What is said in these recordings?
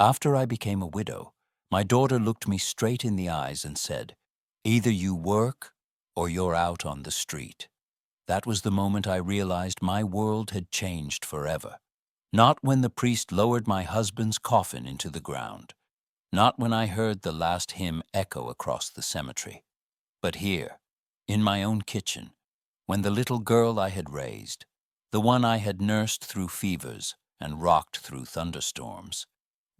After I became a widow, my daughter looked me straight in the eyes and said, "Either you work or you're out on the street." That was the moment I realized my world had changed forever. Not when the priest lowered my husband's coffin into the ground, not when I heard the last hymn echo across the cemetery, but here, in my own kitchen, when the little girl I had raised, the one I had nursed through fevers and rocked through thunderstorms,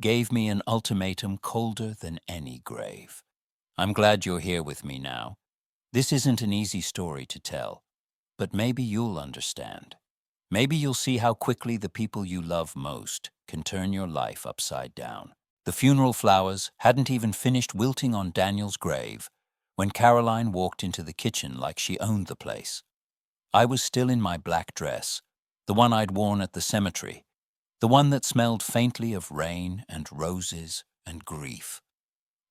gave me an ultimatum colder than any grave. I'm glad you're here with me now. This isn't an easy story to tell, but maybe you'll understand. Maybe you'll see how quickly the people you love most can turn your life upside down. The funeral flowers hadn't even finished wilting on Daniel's grave when Caroline walked into the kitchen like she owned the place. I was still in my black dress, the one I'd worn at the cemetery, the one that smelled faintly of rain and roses and grief.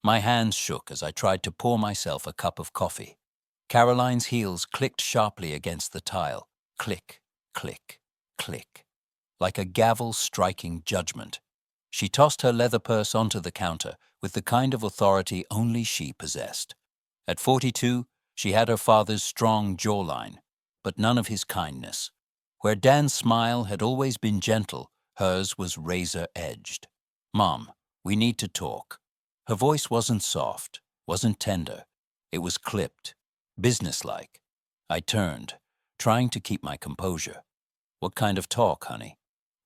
My hands shook as I tried to pour myself a cup of coffee. Caroline's heels clicked sharply against the tile. Click, click, click. Like a gavel striking judgment. She tossed her leather purse onto the counter with the kind of authority only she possessed. At 42, she had her father's strong jawline, but none of his kindness. Where Dan's smile had always been gentle, hers was razor-edged. "Mom, we need to talk." Her voice wasn't soft, wasn't tender. It was clipped, businesslike. I turned, trying to keep my composure. "What kind of talk, honey?"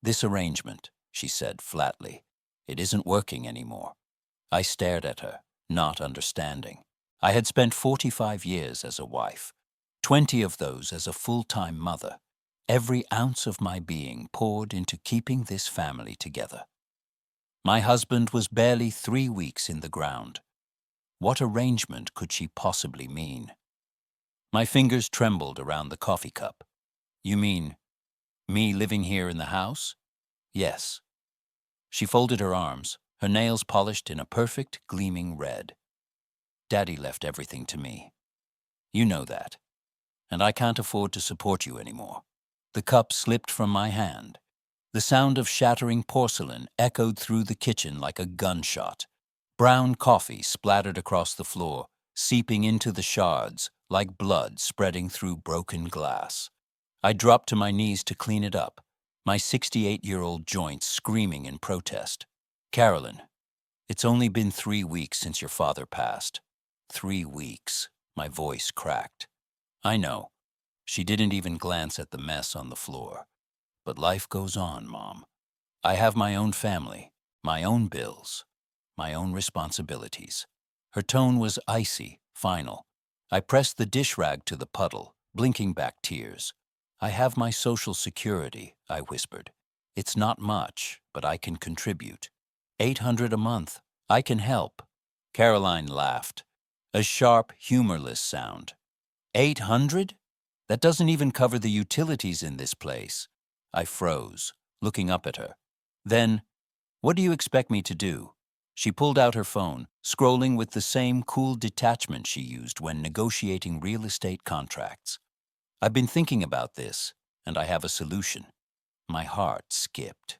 "This arrangement," she said flatly. "It isn't working anymore." I stared at her, not understanding. I had spent 45 years as a wife, 20 of those as a full-time mother. Every ounce of my being poured into keeping this family together. My husband was barely 3 weeks in the ground. What arrangement could she possibly mean? My fingers trembled around the coffee cup. "You mean me living here in the house?" "Yes." She folded her arms, her nails polished in a perfect, gleaming red. "Daddy left everything to me. You know that. And I can't afford to support you anymore." The cup slipped from my hand. The sound of shattering porcelain echoed through the kitchen like a gunshot. Brown coffee splattered across the floor, seeping into the shards like blood spreading through broken glass. I dropped to my knees to clean it up, my 68-year-old joints screaming in protest. "Carolyn, it's only been 3 weeks since your father passed." 3 weeks. My voice cracked. "I know." She didn't even glance at the mess on the floor. "But life goes on, Mom. I have my own family, my own bills, my own responsibilities." Her tone was icy, final. I pressed the dish rag to the puddle, blinking back tears. "I have my Social Security," I whispered. "It's not much, but I can contribute. $800 a month. I can help." Caroline laughed. A sharp, humorless sound. "800? That doesn't even cover the utilities in this place." I froze, looking up at her. "Then, what do you expect me to do?" She pulled out her phone, scrolling with the same cool detachment she used when negotiating real estate contracts. "I've been thinking about this, and I have a solution." My heart skipped.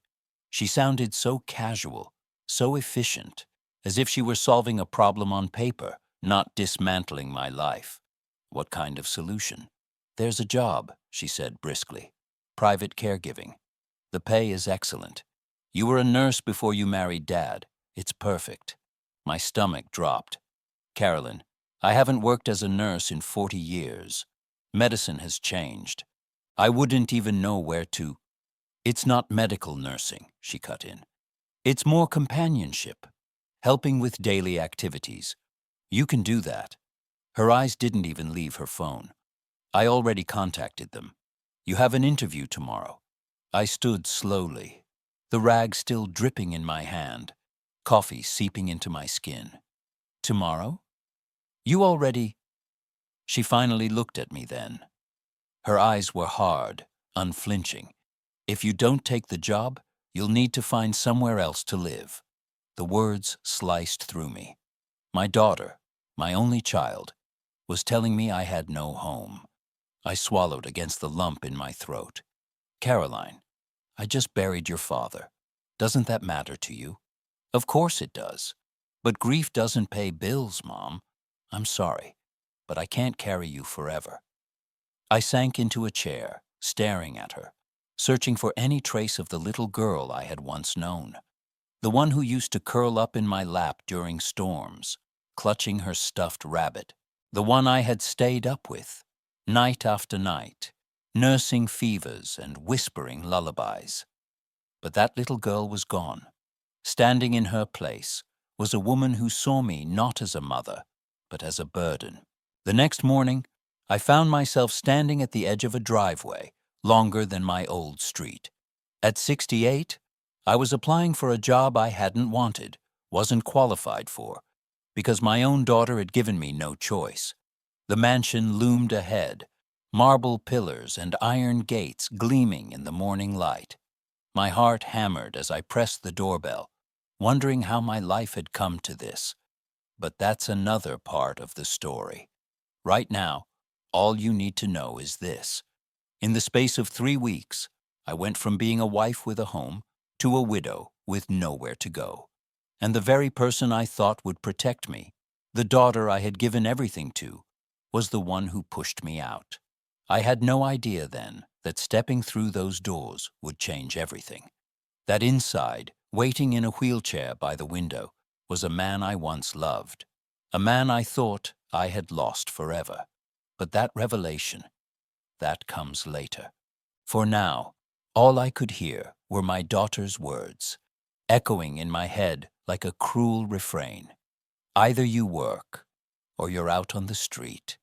She sounded so casual, so efficient, as if she were solving a problem on paper, not dismantling my life. "What kind of solution?" "There's a job," she said briskly. "Private caregiving. The pay is excellent. You were a nurse before you married Dad. It's perfect." My stomach dropped. "Carolyn, I haven't worked as a nurse in 40 years. Medicine has changed. I wouldn't even know where to—" "It's not medical nursing," she cut in. "It's more companionship, helping with daily activities. You can do that." Her eyes didn't even leave her phone. "I already contacted them. You have an interview tomorrow." I stood slowly, the rag still dripping in my hand, coffee seeping into my skin. "Tomorrow? You already—" She finally looked at me then. Her eyes were hard, unflinching. "If you don't take the job, you'll need to find somewhere else to live." The words sliced through me. My daughter, my only child, was telling me I had no home. I swallowed against the lump in my throat. "Caroline, I just buried your father. Doesn't that matter to you?" Of course it does. But grief doesn't pay bills, Mom. I'm sorry, but I can't carry you forever. I sank into a chair, staring at her, searching for any trace of the little girl I had once known. The one who used to curl up in my lap during storms, clutching her stuffed rabbit. The one I had stayed up with, night after night, nursing fevers and whispering lullabies. But that little girl was gone. Standing in her place was a woman who saw me not as a mother, but as a burden. The next morning, I found myself standing at the edge of a driveway, longer than my old street. At 68, I was applying for a job I hadn't wanted, wasn't qualified for, because my own daughter had given me no choice. The mansion loomed ahead, marble pillars and iron gates gleaming in the morning light. My heart hammered as I pressed the doorbell, wondering how my life had come to this. But that's another part of the story. Right now, all you need to know is this. In the space of 3 weeks, I went from being a wife with a home to a widow with nowhere to go. And the very person I thought would protect me, the daughter I had given everything to, was the one who pushed me out. I had no idea then that stepping through those doors would change everything. That inside, waiting in a wheelchair by the window, was a man I once loved, a man I thought I had lost forever. But that revelation, that comes later. For now, all I could hear were my daughter's words, echoing in my head like a cruel refrain. Either you work, or you're out on the street.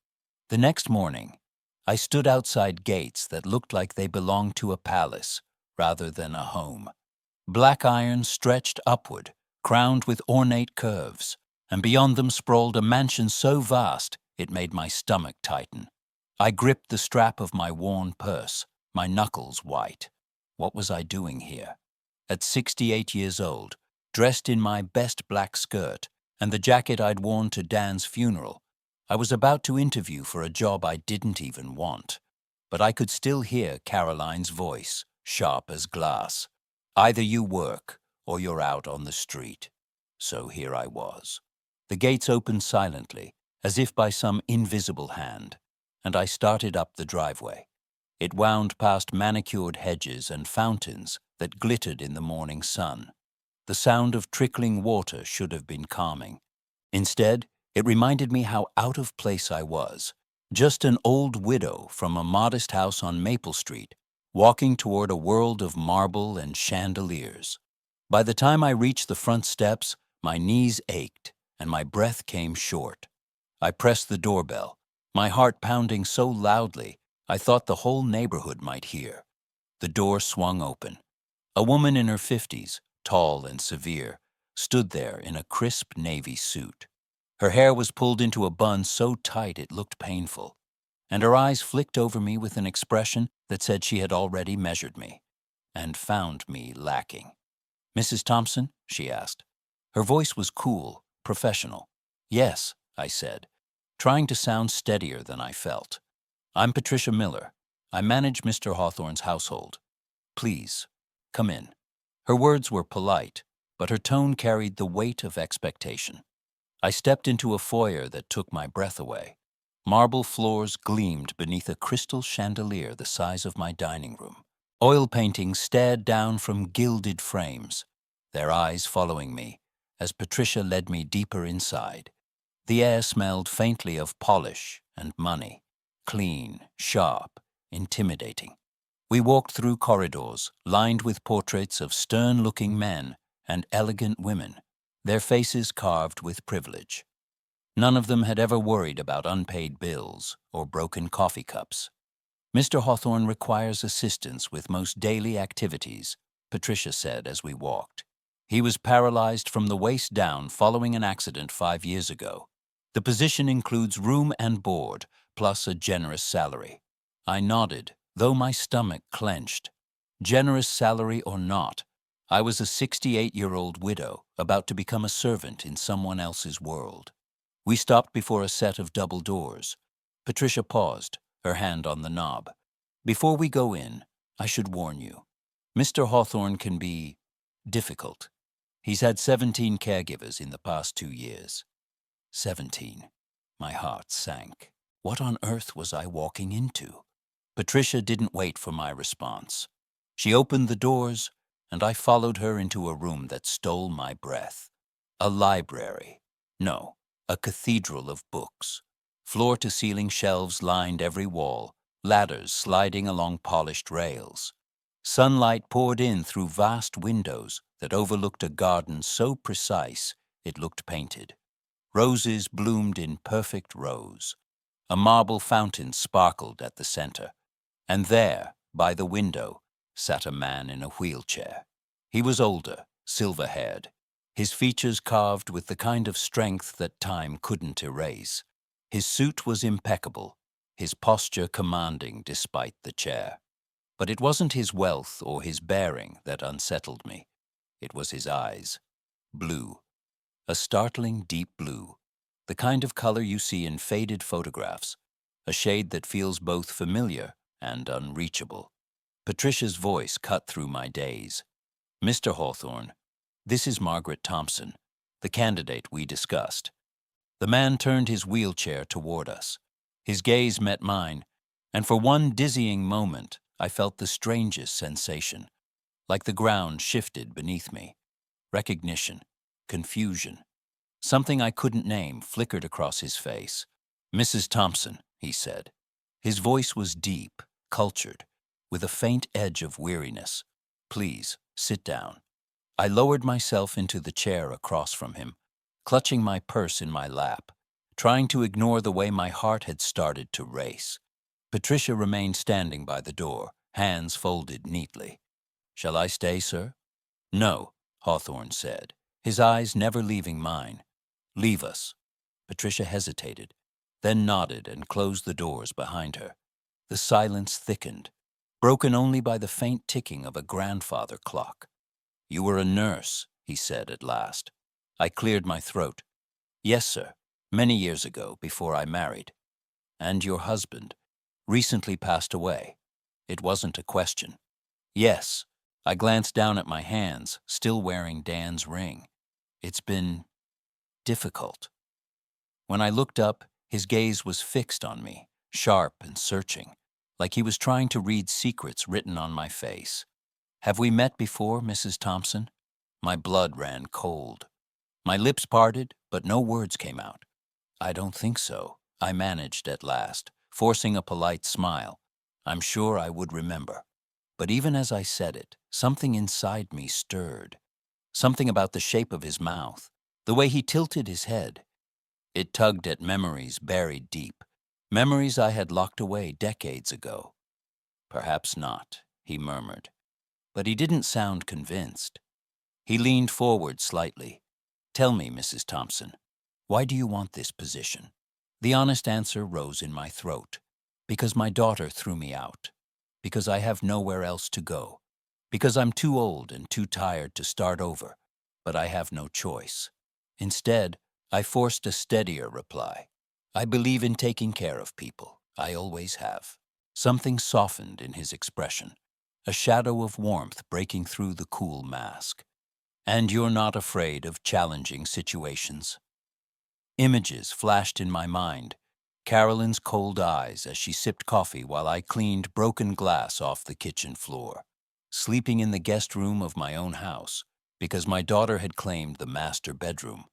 The next morning, I stood outside gates that looked like they belonged to a palace rather than a home. Black iron stretched upward, crowned with ornate curves, and beyond them sprawled a mansion so vast it made my stomach tighten. I gripped the strap of my worn purse, my knuckles white. What was I doing here? At 68 years old, dressed in my best black skirt and the jacket I'd worn to Dan's funeral, I was about to interview for a job I didn't even want. But I could still hear Caroline's voice, sharp as glass. Either you work, or you're out on the street. So here I was. The gates opened silently, as if by some invisible hand, and I started up the driveway. It wound past manicured hedges and fountains that glittered in the morning sun. The sound of trickling water should have been calming. Instead, it reminded me how out of place I was, just an old widow from a modest house on Maple Street, walking toward a world of marble and chandeliers. By the time I reached the front steps, my knees ached and my breath came short. I pressed the doorbell, my heart pounding so loudly I thought the whole neighborhood might hear. The door swung open. A woman in her 50s, tall and severe, stood there in a crisp navy suit. Her hair was pulled into a bun so tight it looked painful, and her eyes flicked over me with an expression that said she had already measured me and found me lacking. "Mrs. Thompson?" she asked. Her voice was cool, professional. "Yes," I said, trying to sound steadier than I felt. "I'm Patricia Miller. I manage Mr. Hawthorne's household. Please, come in." Her words were polite, but her tone carried the weight of expectation. I stepped into a foyer that took my breath away. Marble floors gleamed beneath a crystal chandelier the size of my dining room. Oil paintings stared down from gilded frames, their eyes following me as Patricia led me deeper inside. The air smelled faintly of polish and money, clean, sharp, intimidating. We walked through corridors lined with portraits of stern-looking men and elegant women, their faces carved with privilege. None of them had ever worried about unpaid bills or broken coffee cups. "Mr. Hawthorne requires assistance with most daily activities," Patricia said as we walked. "He was paralyzed from the waist down following an accident 5 years ago. The position includes room and board, plus a generous salary." I nodded, though my stomach clenched. Generous salary or not, I was a 68-year-old widow about to become a servant in someone else's world. We stopped before a set of double doors. Patricia paused, her hand on the knob. "Before we go in, I should warn you. Mr. Hawthorne can be difficult." He's had 17 caregivers in the past 2 years. 17. My heart sank. What on earth was I walking into? Patricia didn't wait for my response. She opened the doors, and I followed her into a room that stole my breath. A library. No, a cathedral of books. Floor-to-ceiling shelves lined every wall, ladders sliding along polished rails. Sunlight poured in through vast windows that overlooked a garden so precise it looked painted. Roses bloomed in perfect rows. A marble fountain sparkled at the center. And there, by the window, sat a man in a wheelchair. He was older, silver-haired, his features carved with the kind of strength that time couldn't erase. His suit was impeccable, his posture commanding despite the chair. But it wasn't his wealth or his bearing that unsettled me. It was his eyes. Blue. A startling deep blue. The kind of color you see in faded photographs. A shade that feels both familiar and unreachable. Patricia's voice cut through my daze. "Mr. Hawthorne, this is Margaret Thompson, the candidate we discussed." The man turned his wheelchair toward us. His gaze met mine, and for one dizzying moment, I felt the strangest sensation, like the ground shifted beneath me. Recognition, confusion. Something I couldn't name flickered across his face. "Mrs. Thompson," he said. His voice was deep, cultured, with a faint edge of weariness. "Please, sit down." I lowered myself into the chair across from him, clutching my purse in my lap, trying to ignore the way my heart had started to race. Patricia remained standing by the door, hands folded neatly. "Shall I stay, sir?" "No," Hawthorne said, his eyes never leaving mine. "Leave us." Patricia hesitated, then nodded and closed the doors behind her. The silence thickened, broken only by the faint ticking of a grandfather clock. "You were a nurse," he said at last. I cleared my throat. "Yes, sir, many years ago, before I married." "And your husband recently passed away." It wasn't a question. "Yes." I glanced down at my hands, still wearing Dan's ring. "It's been difficult." When I looked up, his gaze was fixed on me, sharp and searching, like he was trying to read secrets written on my face. "Have we met before, Mrs. Thompson?" My blood ran cold. My lips parted, but no words came out. "I don't think so," I managed at last, forcing a polite smile. "I'm sure I would remember." But even as I said it, something inside me stirred. Something about the shape of his mouth, the way he tilted his head. It tugged at memories buried deep, memories I had locked away decades ago. "Perhaps not," he murmured. But he didn't sound convinced. He leaned forward slightly. "Tell me, Mrs. Thompson, why do you want this position?" The honest answer rose in my throat. "Because my daughter threw me out. Because I have nowhere else to go. Because I'm too old and too tired to start over, but I have no choice." Instead, I forced a steadier reply. "I believe in taking care of people. I always have." Something softened in his expression, a shadow of warmth breaking through the cool mask. "And you're not afraid of challenging situations?" Images flashed in my mind. Carolyn's cold eyes as she sipped coffee while I cleaned broken glass off the kitchen floor. Sleeping in the guest room of my own house, because my daughter had claimed the master bedroom.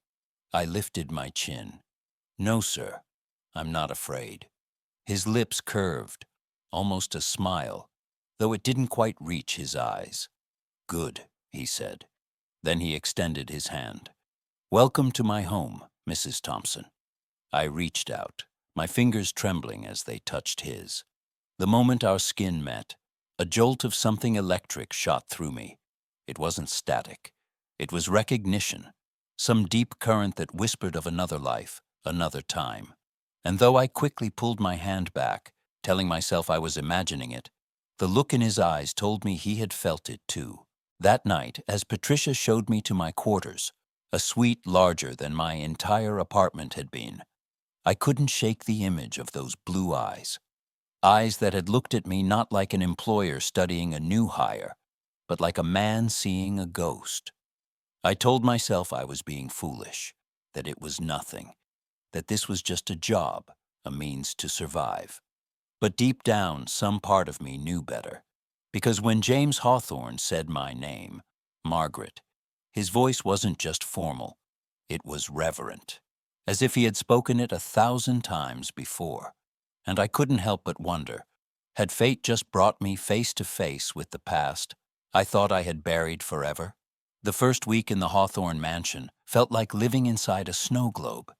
I lifted my chin. "No, sir, I'm not afraid." His lips curved, almost a smile, though it didn't quite reach his eyes. "Good," he said. Then he extended his hand. "Welcome to my home, Mrs. Thompson." I reached out, my fingers trembling as they touched his. The moment our skin met, a jolt of something electric shot through me. It wasn't static. It was recognition, some deep current that whispered of another life, another time. And though I quickly pulled my hand back, telling myself I was imagining it, the look in his eyes told me he had felt it too. That night, as Patricia showed me to my quarters, a suite larger than my entire apartment had been, I couldn't shake the image of those blue eyes. Eyes that had looked at me not like an employer studying a new hire, but like a man seeing a ghost. I told myself I was being foolish, that it was nothing, that this was just a job, a means to survive. But deep down, some part of me knew better. Because when James Hawthorne said my name, Margaret, his voice wasn't just formal, it was reverent, as if he had spoken it 1,000 times before. And I couldn't help but wonder, had fate just brought me face to face with the past I thought I had buried forever? The first week in the Hawthorne mansion felt like living inside a snow globe,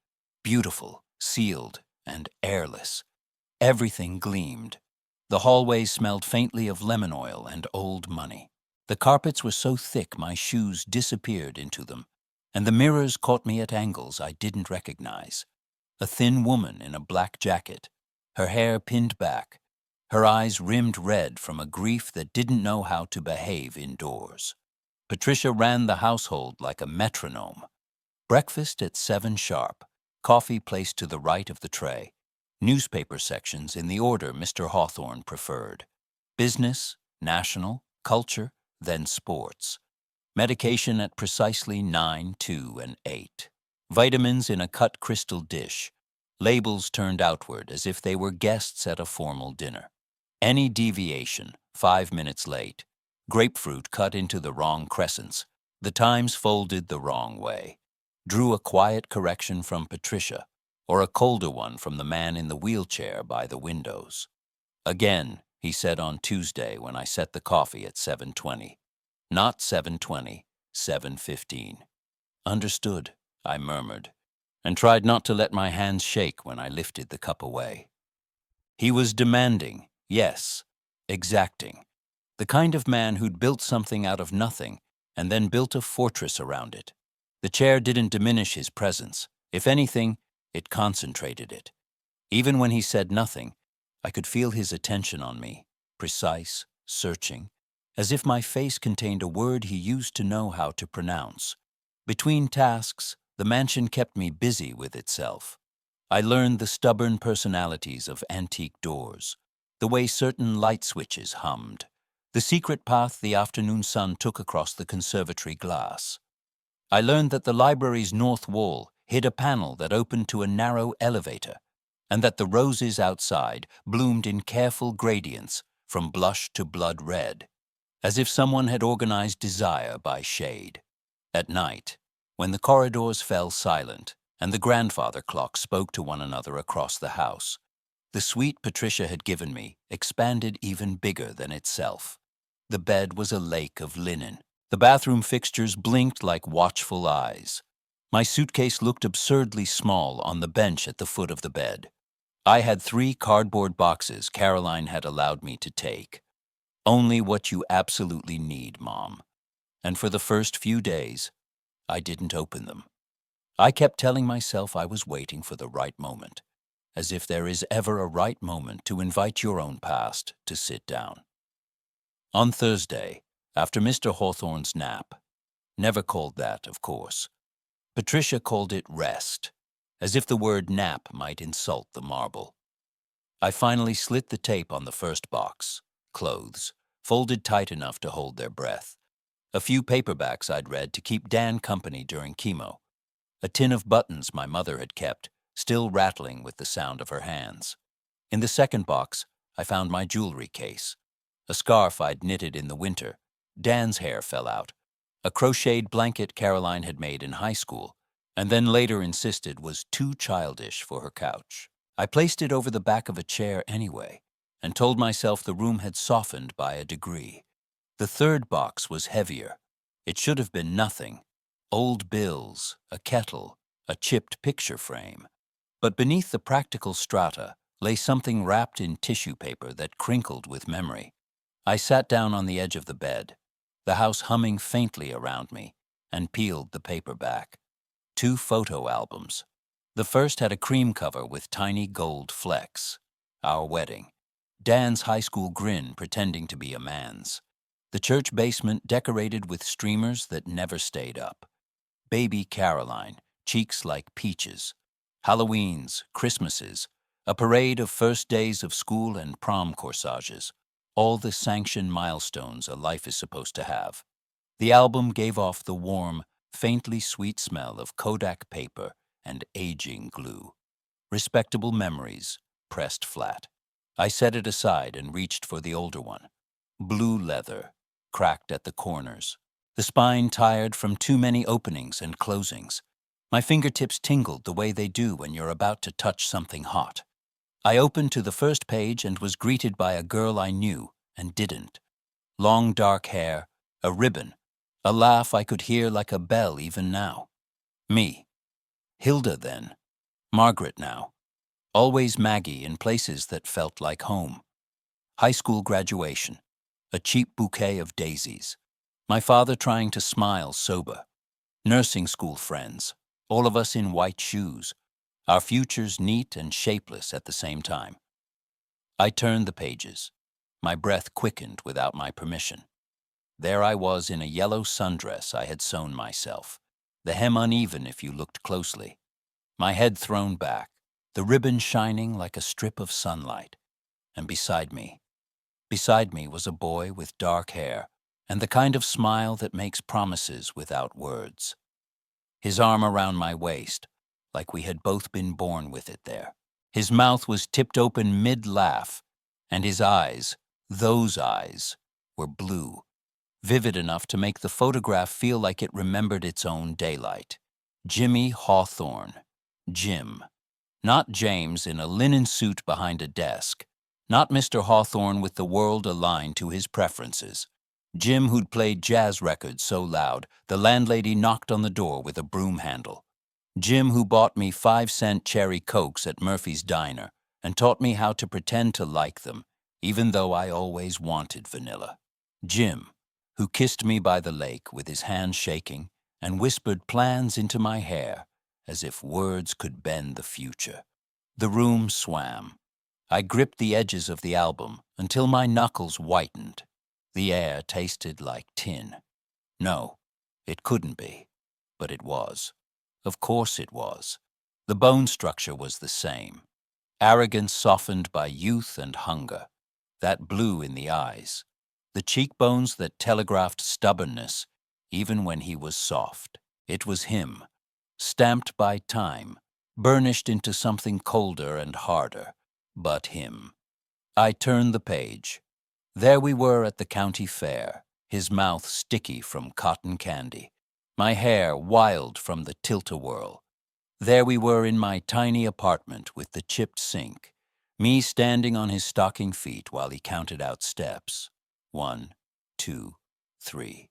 beautiful, sealed, and airless. Everything gleamed. The hallways smelled faintly of lemon oil and old money. The carpets were so thick my shoes disappeared into them, and the mirrors caught me at angles I didn't recognize. A thin woman in a black jacket, her hair pinned back, her eyes rimmed red from a grief that didn't know how to behave indoors. Patricia ran the household like a metronome. Breakfast at 7 sharp, coffee placed to the right of the tray, newspaper sections in the order Mr. Hawthorne preferred. Business, national, culture, then sports. Medication at precisely 9, 2, and 8. Vitamins in a cut crystal dish. Labels turned outward as if they were guests at a formal dinner. Any deviation, 5 minutes late. Grapefruit cut into the wrong crescents. The Times folded the wrong way. Drew a quiet correction from Patricia, or a colder one from the man in the wheelchair by the windows. Again, he said on Tuesday when I set the coffee at 7:20. Not 7:20, 7:15. Understood, I murmured, and tried not to let my hands shake when I lifted the cup away. He was demanding, yes, exacting. The kind of man who'd built something out of nothing and then built a fortress around it. The chair didn't diminish his presence. If anything, it concentrated it. Even when he said nothing, I could feel his attention on me, precise, searching, as if my face contained a word he used to know how to pronounce. Between tasks, the mansion kept me busy with itself. I learned the stubborn personalities of antique doors, the way certain light switches hummed, the secret path the afternoon sun took across the conservatory glass. I learned that the library's north wall hid a panel that opened to a narrow elevator, and that the roses outside bloomed in careful gradients from blush to blood red, as if someone had organized desire by shade. At night, when the corridors fell silent and the grandfather clocks spoke to one another across the house, the suite Patricia had given me expanded even bigger than itself. The bed was a lake of linen. The bathroom fixtures blinked like watchful eyes. My suitcase looked absurdly small on the bench at the foot of the bed. I had 3 cardboard boxes Caroline had allowed me to take. Only what you absolutely need, Mom. And for the first few days, I didn't open them. I kept telling myself I was waiting for the right moment, as if there is ever a right moment to invite your own past to sit down. On Thursday, after Mr. Hawthorne's nap, never called that, of course, Patricia called it rest, as if the word nap might insult the marble. I finally slit the tape on the first box, clothes, folded tight enough to hold their breath. A few paperbacks I'd read to keep Dan company during chemo. A tin of buttons my mother had kept, still rattling with the sound of her hands. In the second box, I found my jewelry case. A scarf I'd knitted in the winter. Dan's hair fell out. A crocheted blanket Caroline had made in high school, and then later insisted was too childish for her couch. I placed it over the back of a chair anyway, and told myself the room had softened by a degree. The third box was heavier. It should have been nothing. Old bills, a kettle, a chipped picture frame. But beneath the practical strata lay something wrapped in tissue paper that crinkled with memory. I sat down on the edge of the bed, the house humming faintly around me, and peeled the paper back. 2 photo albums. The first had a cream cover with tiny gold flecks. Our wedding. Dan's high school grin pretending to be a man's. The church basement decorated with streamers that never stayed up. Baby Caroline, cheeks like peaches. Halloweens, Christmases, a parade of first days of school and prom corsages. All the sanctioned milestones a life is supposed to have. The album gave off the warm, faintly sweet smell of Kodak paper and aging glue. Respectable memories, pressed flat. I set it aside and reached for the older one. Blue leather, cracked at the corners. The spine tired from too many openings and closings. My fingertips tingled the way they do when you're about to touch something hot. I opened to the first page and was greeted by a girl I knew and didn't. Long dark hair, a ribbon, a laugh I could hear like a bell even now. Me. Hilda then. Margaret now. Always Maggie in places that felt like home. High school graduation. A cheap bouquet of daisies. My father trying to smile sober. Nursing school friends. All of us in white shoes. Our futures neat and shapeless at the same time. I turned the pages. My breath quickened without my permission. There I was in a yellow sundress I had sewn myself, the hem uneven if you looked closely. My head thrown back, the ribbon shining like a strip of sunlight. And beside me was a boy with dark hair and the kind of smile that makes promises without words. His arm around my waist, like we had both been born with it there. His mouth was tipped open mid-laugh, and his eyes, those eyes, were blue, vivid enough to make the photograph feel like it remembered its own daylight. Jimmy Hawthorne. Jim. Not James in a linen suit behind a desk. Not Mr. Hawthorne with the world aligned to his preferences. Jim who'd played jazz records so loud, the landlady knocked on the door with a broom handle. Jim who bought me 5-cent cherry Cokes at Murphy's Diner and taught me how to pretend to like them, even though I always wanted vanilla. Jim, who kissed me by the lake with his hand shaking and whispered plans into my hair as if words could bend the future. The room swam. I gripped the edges of the album until my knuckles whitened. The air tasted like tin. No, it couldn't be, but it was. Of course it was. The bone structure was the same. Arrogance softened by youth and hunger. That blue in the eyes. The cheekbones that telegraphed stubbornness, even when he was soft. It was him, stamped by time, burnished into something colder and harder, but him. I turned the page. There we were at the county fair, his mouth sticky from cotton candy, my hair wild from the tilt-a-whirl. There we were in my tiny apartment with the chipped sink, me standing on his stocking feet while he counted out steps. 1, 2, 3.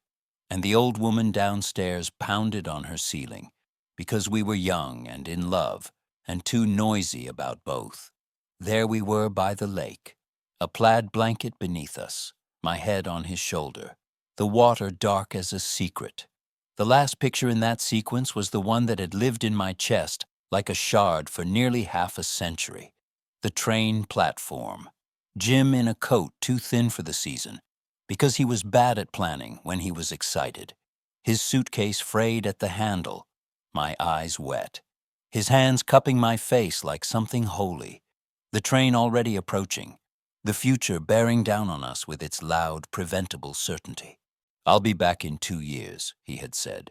And the old woman downstairs pounded on her ceiling, because we were young and in love and too noisy about both. There we were by the lake, a plaid blanket beneath us, my head on his shoulder, the water dark as a secret. The last picture in that sequence was the one that had lived in my chest like a shard for nearly half a century. The train platform. Jim in a coat too thin for the season, because he was bad at planning when he was excited. His suitcase frayed at the handle, my eyes wet. His hands cupping my face like something holy. The train already approaching. The future bearing down on us with its loud, preventable certainty. "I'll be back in 2 years," he had said.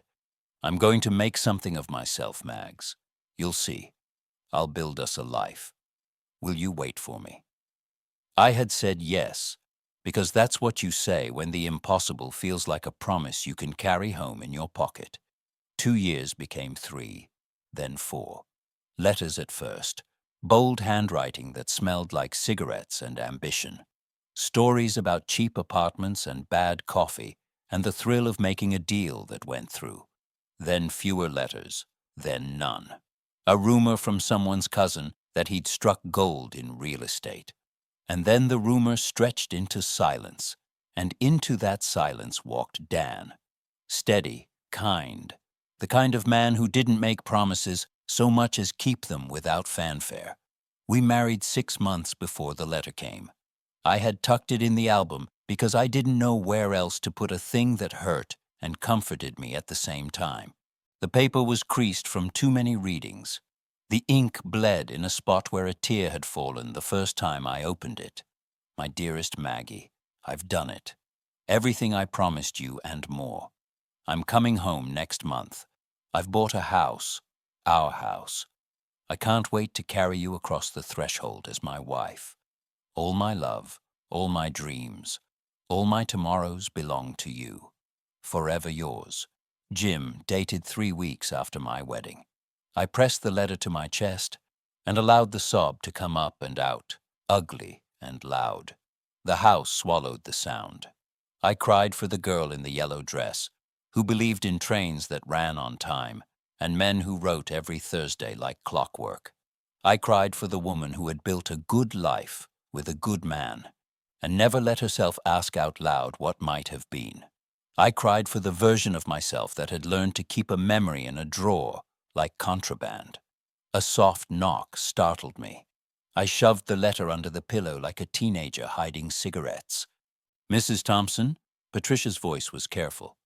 "I'm going to make something of myself, Mags. You'll see. I'll build us a life. Will you wait for me?" I had said yes, because that's what you say when the impossible feels like a promise you can carry home in your pocket. 2 years became 3, then 4. Letters at first. Bold handwriting that smelled like cigarettes and ambition. Stories about cheap apartments and bad coffee, and the thrill of making a deal that went through. Then fewer letters, then none. A rumor from someone's cousin that he'd struck gold in real estate. And then the rumor stretched into silence, and into that silence walked Dan. Steady, kind, the kind of man who didn't make promises so much as keep them without fanfare. We married 6 months before the letter came. I had tucked it in the album because I didn't know where else to put a thing that hurt and comforted me at the same time. The paper was creased from too many readings. The ink bled in a spot where a tear had fallen the first time I opened it. "My dearest Maggie, I've done it. Everything I promised you and more. I'm coming home next month. I've bought a house, our house. I can't wait to carry you across the threshold as my wife. All my love, all my dreams, all my tomorrows belong to you. Forever yours. Jim, dated 3 weeks after my wedding. I pressed the letter to my chest and allowed the sob to come up and out, ugly and loud. The house swallowed the sound. I cried for the girl in the yellow dress, who believed in trains that ran on time, and men who wrote every Thursday like clockwork. I cried for the woman who had built a good life with a good man, and never let herself ask out loud what might have been. I cried for the version of myself that had learned to keep a memory in a drawer, like contraband. A soft knock startled me. I shoved the letter under the pillow like a teenager hiding cigarettes. "Mrs. Thompson?" Patricia's voice was careful.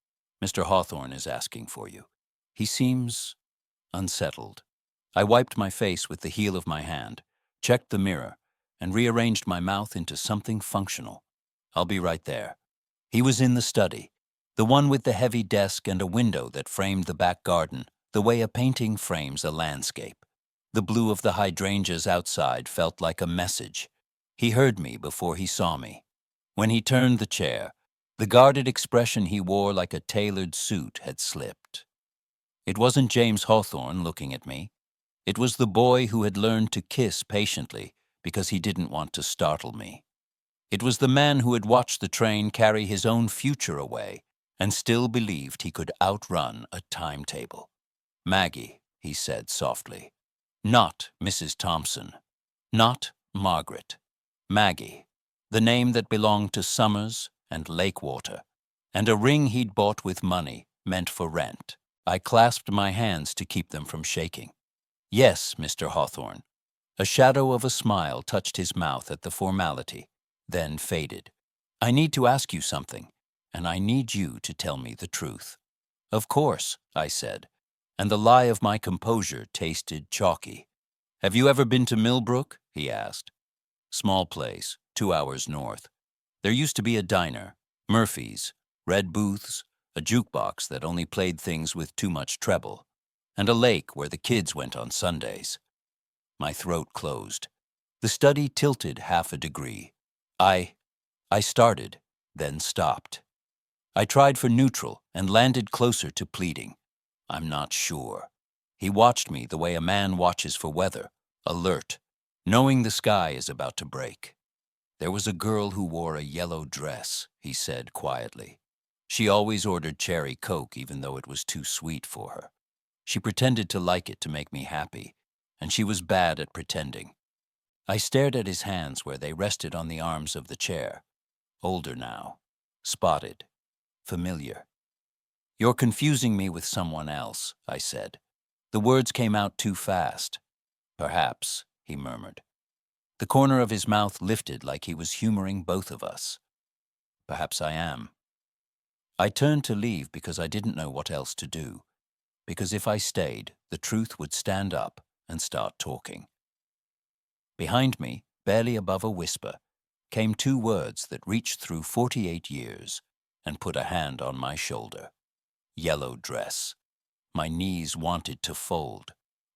"Mr. Hawthorne is asking for you. He seems unsettled." I wiped my face with the heel of my hand, checked the mirror, and rearranged my mouth into something functional. "I'll be right there." He was in the study, the one with the heavy desk and a window that framed the back garden, the way a painting frames a landscape. The blue of the hydrangeas outside felt like a message. He heard me before he saw me. When he turned the chair, the guarded expression he wore like a tailored suit had slipped. It wasn't James Hawthorne looking at me. It was the boy who had learned to kiss patiently because he didn't want to startle me. It was the man who had watched the train carry his own future away and still believed he could outrun a timetable. "Maggie," he said softly. Not Mrs. Thompson. Not Margaret. Maggie, the name that belonged to Summers and Lakewater, and a ring he'd bought with money meant for rent. I clasped my hands to keep them from shaking. "Yes, Mr. Hawthorne." A shadow of a smile touched his mouth at the formality, then faded. "I need to ask you something, and I need you to tell me the truth." "Of course," I said, and the lie of my composure tasted chalky. "Have you ever been to Millbrook?" he asked. "Small place, 2 hours north. There used to be a diner, Murphy's, red booths, a jukebox that only played things with too much treble, and a lake where the kids went on Sundays." My throat closed. The study tilted half a degree. I started, then stopped. I tried for neutral and landed closer to pleading. "I'm not sure." He watched me the way a man watches for weather, alert, knowing the sky is about to break. "There was a girl who wore a yellow dress," he said quietly. "She always ordered cherry Coke even though it was too sweet for her. She pretended to like it to make me happy, and she was bad at pretending." I stared at his hands where they rested on the arms of the chair. Older now, spotted, familiar. "You're confusing me with someone else," I said. The words came out too fast. "Perhaps," he murmured. The corner of his mouth lifted like he was humoring both of us. "Perhaps I am." I turned to leave because I didn't know what else to do, because if I stayed, the truth would stand up and start talking. Behind me, barely above a whisper, came 2 words that reached through 48 years and put a hand on my shoulder. Yellow dress. My knees wanted to fold.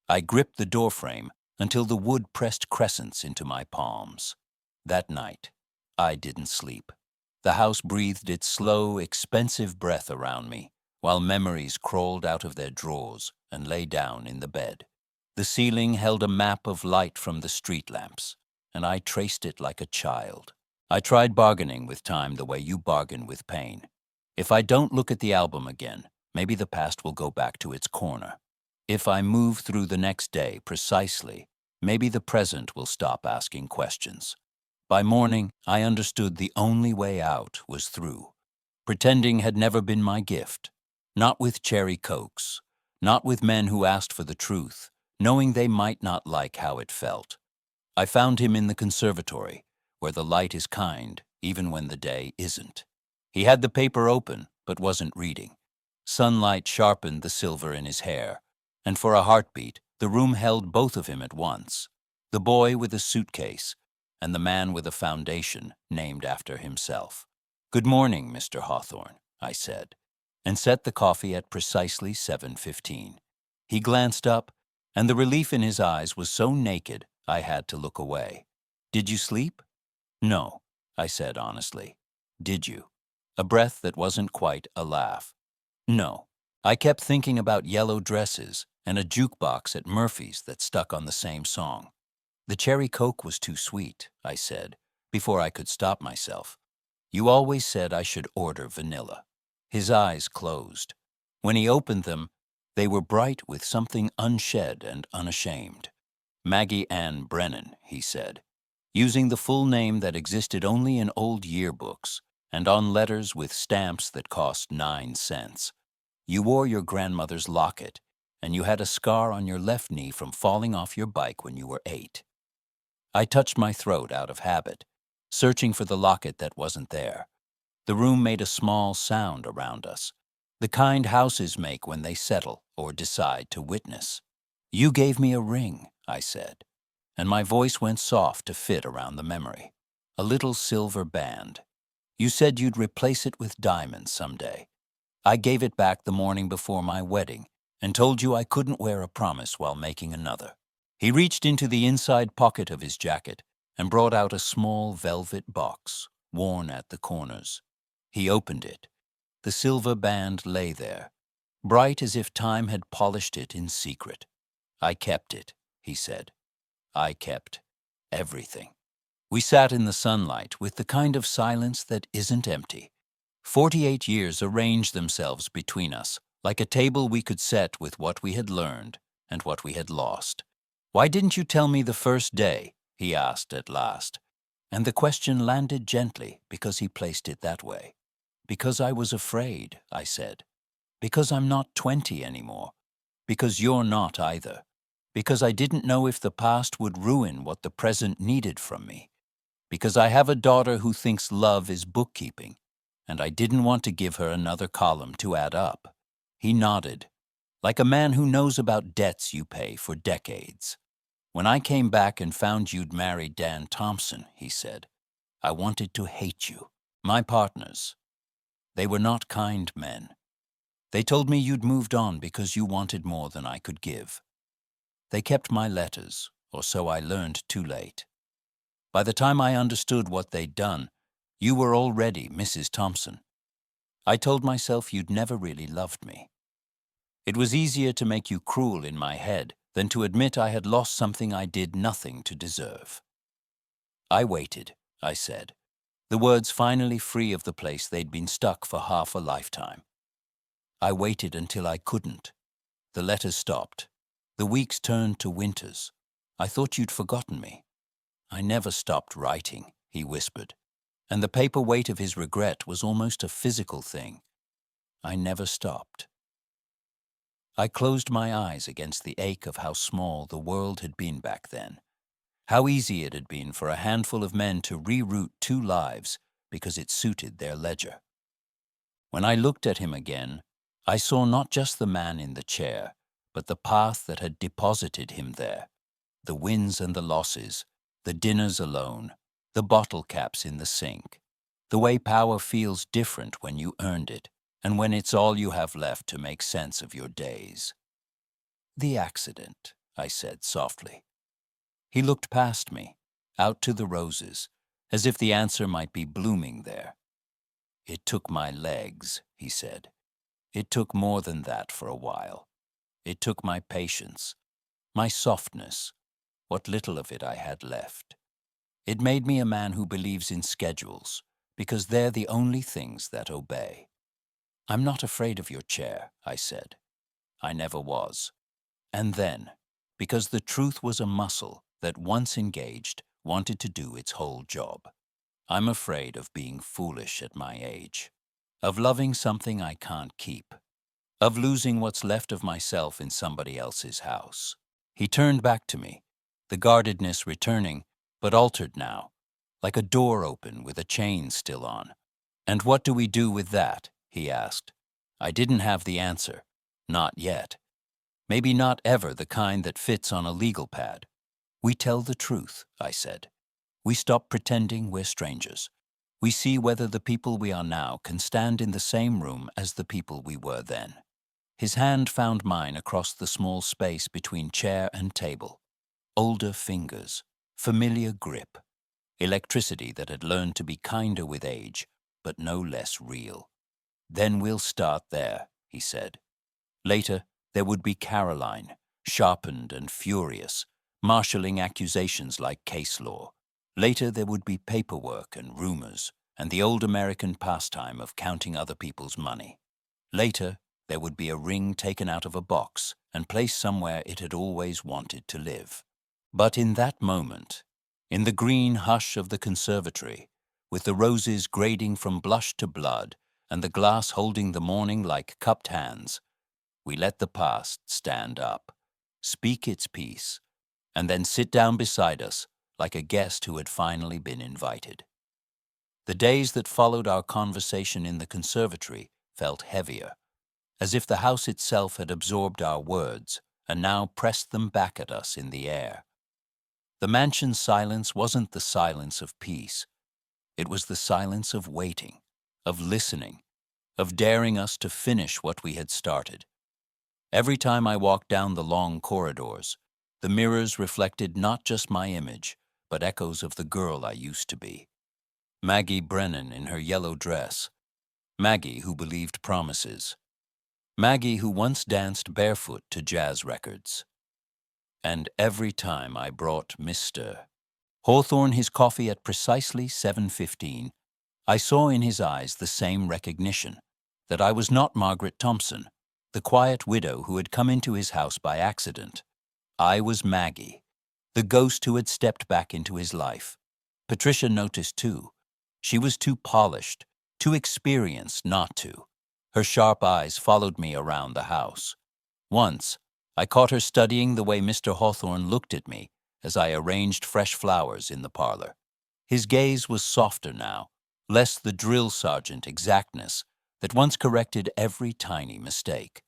I gripped the doorframe until the wood pressed crescents into my palms. That night, I didn't sleep. The house breathed its slow, expensive breath around me, while memories crawled out of their drawers and lay down in the bed. The ceiling held a map of light from the street lamps, and I traced it like a child. I tried bargaining with time the way you bargain with pain. If I don't look at the album again, maybe the past will go back to its corner. If I move through the next day precisely, maybe the present will stop asking questions. By morning, I understood the only way out was through. Pretending had never been my gift. Not with cherry Cokes. Not with men who asked for the truth, knowing they might not like how it felt. I found him in the conservatory, where the light is kind, even when the day isn't. He had the paper open, but wasn't reading. Sunlight sharpened the silver in his hair, and for a heartbeat, the room held both of him at once. The boy with a suitcase, and the man with a foundation named after himself. "Good morning, Mr. Hawthorne," I said. and set the coffee at precisely 7:15. He glanced up, and the relief in his eyes was so naked I had to look away. "Did you sleep?" "No," I said honestly. "Did you?" A breath that wasn't quite a laugh. "No. I kept thinking about yellow dresses and a jukebox at Murphy's that stuck on the same song." "The cherry Coke was too sweet," I said, before I could stop myself. "You always said I should order vanilla." His eyes closed. When he opened them, they were bright with something unshed and unashamed. "Maggie Ann Brennan," he said, using the full name that existed only in old yearbooks and on letters with stamps that cost 9 cents. "You wore your grandmother's locket, and you had a scar on your left knee from falling off your bike when you were 8. I touched my throat out of habit, searching for the locket that wasn't there. The room made a small sound around us, the kind houses make when they settle or decide to witness. "You gave me a ring," I said, and my voice went soft to fit around the memory. "A little silver band. You said you'd replace it with diamonds someday. I gave it back the morning before my wedding and told you I couldn't wear a promise while making another." He reached into the inside pocket of his jacket and brought out a small velvet box, worn at the corners. He opened it. The silver band lay there, bright as if time had polished it in secret. "I kept it," he said. "I kept everything." We sat in the sunlight with the kind of silence that isn't empty. 48 years arranged themselves between us, like a table we could set with what we had learned and what we had lost. "Why didn't you tell me the first day?" he asked at last. And the question landed gently because he placed it that way. "Because I was afraid," I said. "Because I'm not 20 anymore. Because you're not either. Because I didn't know if the past would ruin what the present needed from me. Because I have a daughter who thinks love is bookkeeping, and I didn't want to give her another column to add up." He nodded, like a man who knows about debts you pay for decades. "When I came back and found you'd married Dan Thompson," he said, "I wanted to hate you. My partners. They were not kind men. They told me you'd moved on because you wanted more than I could give. They kept my letters, or so I learned too late. By the time I understood what they'd done, you were already Mrs. Thompson. I told myself you'd never really loved me. It was easier to make you cruel in my head than to admit I had lost something I did nothing to deserve." "I waited," I said, the words finally free of the place they'd been stuck for half a lifetime. "I waited until I couldn't. The letters stopped. The weeks turned to winters. I thought you'd forgotten me. I never stopped writing," he whispered, and the paper weight of his regret was almost a physical thing. "I never stopped." I closed my eyes against the ache of how small the world had been back then. How easy it had been for a handful of men to reroute 2 lives because it suited their ledger. When I looked at him again, I saw not just the man in the chair, but the path that had deposited him there. The wins and the losses, the dinners alone, the bottle caps in the sink, the way power feels different when you earned it and when it's all you have left to make sense of your days. "The accident," I said softly. He looked past me, out to the roses, as if the answer might be blooming there. "It took my legs," he said. "It took more than that for a while. It took my patience, my softness, what little of it I had left. It made me a man who believes in schedules, because they're the only things that obey." "I'm not afraid of your chair," I said. I never was. And then, because the truth was a muscle that once engaged wanted to do its whole job. "I'm afraid of being foolish at my age, of loving something I can't keep, of losing what's left of myself in somebody else's house." He turned back to me, the guardedness returning, but altered now, like a door open with a chain still on. "And what do we do with that?" he asked. I didn't have the answer. Not yet. Maybe not ever the kind that fits on a legal pad. "We tell the truth," I said. "We stop pretending we're strangers. We see whether the people we are now can stand in the same room as the people we were then. His hand found mine across the small space between chair and table. Older fingers, familiar grip, electricity that had learned to be kinder with age, but no less real. "Then we'll start there," he said. Later, there would be Caroline, sharpened and furious, marshalling accusations like case law. Later, there would be paperwork and rumors, and the old American pastime of counting other people's money. Later, there would be a ring taken out of a box and placed somewhere it had always wanted to live. But in that moment, in the green hush of the conservatory, with the roses grading from blush to blood and the glass holding the morning like cupped hands, we let the past stand up, speak its piece, and then sit down beside us like a guest who had finally been invited. The days that followed our conversation in the conservatory felt heavier, as if the house itself had absorbed our words and now pressed them back at us in the air. The mansion's silence wasn't the silence of peace. It was the silence of waiting, of listening, of daring us to finish what we had started. Every time I walked down the long corridors, the mirrors reflected not just my image, but echoes of the girl I used to be. Maggie Brennan in her yellow dress. Maggie who believed promises. Maggie who once danced barefoot to jazz records. And every time I brought Mr. Hawthorne his coffee at precisely 7:15, I saw in his eyes the same recognition, that I was not Margaret Thompson, the quiet widow who had come into his house by accident. I was Maggie, the ghost who had stepped back into his life. Patricia noticed too. She was too polished, too experienced not to. Her sharp eyes followed me around the house. Once, I caught her studying the way Mr. Hawthorne looked at me as I arranged fresh flowers in the parlor. His gaze was softer now, less the drill sergeant exactness that once corrected every tiny mistake.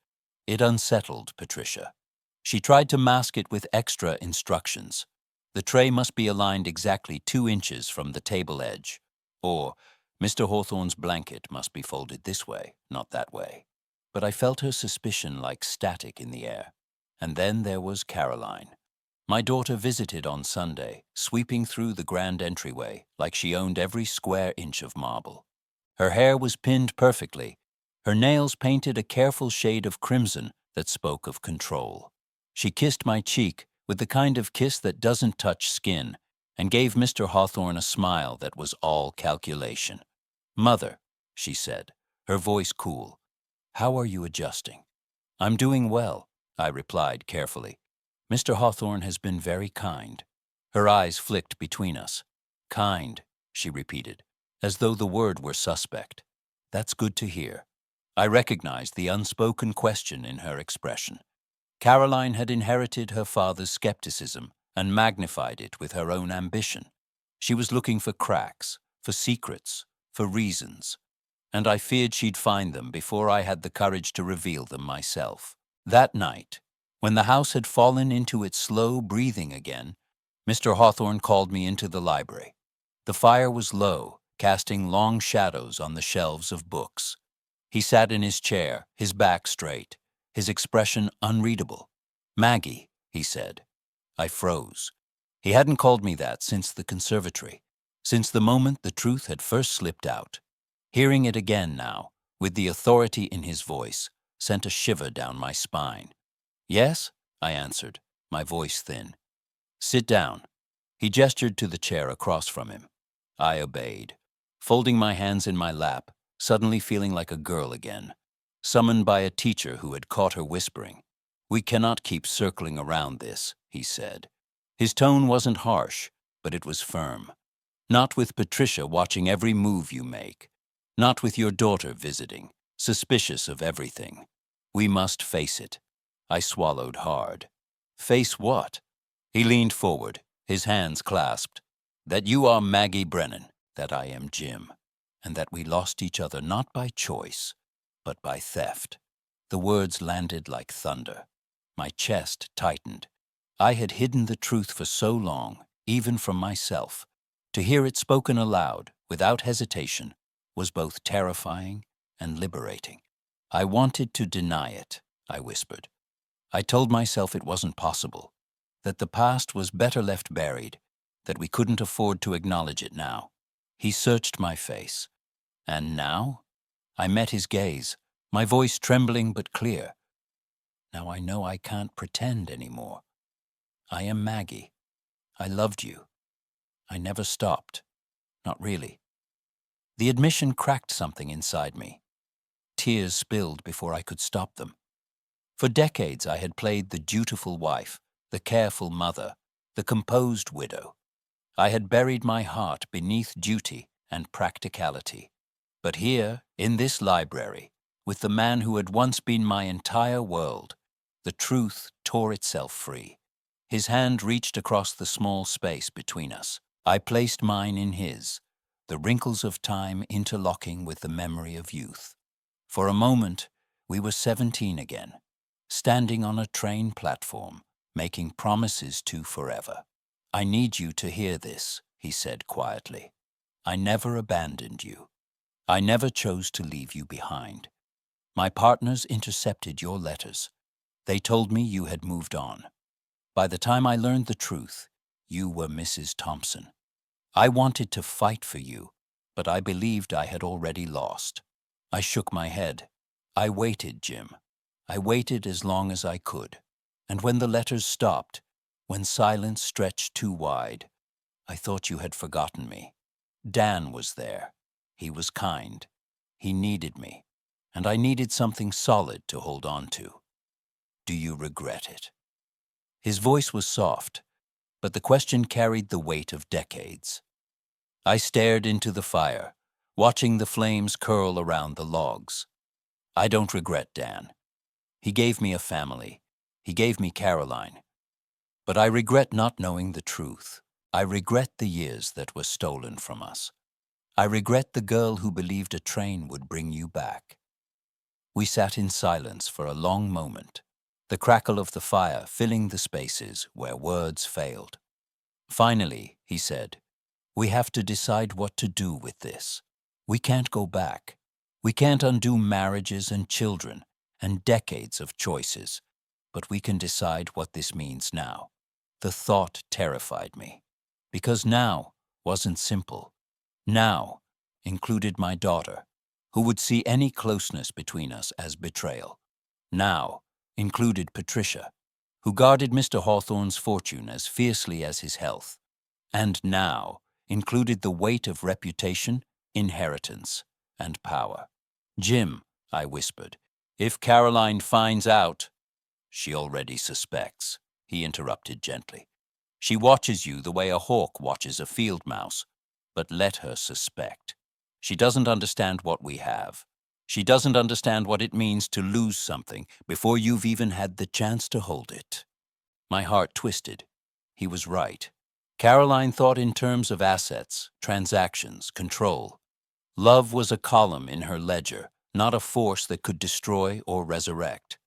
It unsettled Patricia. She tried to mask it with extra instructions. The tray must be aligned exactly 2 inches from the table edge, or Mr. Hawthorne's blanket must be folded this way, not that way. But I felt her suspicion like static in the air. And then there was Caroline. My daughter visited on Sunday, sweeping through the grand entryway like she owned every square inch of marble. Her hair was pinned perfectly, her nails painted a careful shade of crimson that spoke of control. She kissed my cheek with the kind of kiss that doesn't touch skin and gave Mr. Hawthorne a smile that was all calculation. "Mother," she said, her voice cool, "how are you adjusting?" "I'm doing well," I replied carefully. "Mr. Hawthorne has been very kind." Her eyes flicked between us. "Kind," she repeated, as though the word were suspect. "That's good to hear." I recognized the unspoken question in her expression. Caroline had inherited her father's skepticism and magnified it with her own ambition. She was looking for cracks, for secrets, for reasons, and I feared she'd find them before I had the courage to reveal them myself. That night, when the house had fallen into its slow breathing again, Mr. Hawthorne called me into the library. The fire was low, casting long shadows on the shelves of books. He sat in his chair, his back straight, his expression unreadable. "Maggie," he said. I froze. He hadn't called me that since the conservatory, since the moment the truth had first slipped out. Hearing it again now, with the authority in his voice, sent a shiver down my spine. "Yes?" I answered, my voice thin. "Sit down." He gestured to the chair across from him. I obeyed, folding my hands in my lap, suddenly feeling like a girl again, summoned by a teacher who had caught her whispering. "We cannot keep circling around this," he said. His tone wasn't harsh, but it was firm. "Not with Patricia watching every move you make. Not with your daughter visiting, suspicious of everything. We must face it." I swallowed hard. "Face what?" He leaned forward, his hands clasped. "That you are Maggie Brennan, that I am Jim, and that we lost each other not by choice, but by theft." The words landed like thunder. My chest tightened. I had hidden the truth for so long, even from myself. To hear it spoken aloud, without hesitation, was both terrifying and liberating. I wanted to deny it, I whispered. I told myself it wasn't possible, that the past was better left buried, that we couldn't afford to acknowledge it now. He searched my face. And now? I met his gaze, my voice trembling but clear. Now I know I can't pretend anymore. I am Maggie. I loved you. I never stopped. Not really. The admission cracked something inside me. Tears spilled before I could stop them. For decades I had played the dutiful wife, the careful mother, the composed widow. I had buried my heart beneath duty and practicality. But here, in this library, with the man who had once been my entire world, the truth tore itself free. His hand reached across the small space between us. I placed mine in his, the wrinkles of time interlocking with the memory of youth. For a moment, we were 17 again, standing on a train platform, making promises to forever. I need you to hear this, he said quietly. I never abandoned you. I never chose to leave you behind. My partners intercepted your letters. They told me you had moved on. By the time I learned the truth, you were Mrs. Thompson. I wanted to fight for you, but I believed I had already lost. I shook my head. I waited, Jim. I waited as long as I could. And when the letters stopped, when silence stretched too wide, I thought you had forgotten me. Dan was there. He was kind. He needed me, and I needed something solid to hold on to. Do you regret it? His voice was soft, but the question carried the weight of decades. I stared into the fire, watching the flames curl around the logs. I don't regret Dan. He gave me a family. He gave me Caroline. But I regret not knowing the truth. I regret the years that were stolen from us. I regret the girl who believed a train would bring you back. We sat in silence for a long moment, the crackle of the fire filling the spaces where words failed. Finally, he said, we have to decide what to do with this. We can't go back. We can't undo marriages and children and decades of choices, but we can decide what this means now. The thought terrified me, because now wasn't simple. Now included my daughter, who would see any closeness between us as betrayal. Now included Patricia, who guarded Mr. Hawthorne's fortune as fiercely as his health. And now included the weight of reputation, inheritance, and power. Jim, I whispered, if Caroline finds out— She already suspects, he interrupted gently. She watches you the way a hawk watches a field mouse, but let her suspect. She doesn't understand what we have. She doesn't understand what it means to lose something before you've even had the chance to hold it. My heart twisted. He was right. Caroline thought in terms of assets, transactions, control. Love was a column in her ledger, not a force that could destroy or resurrect.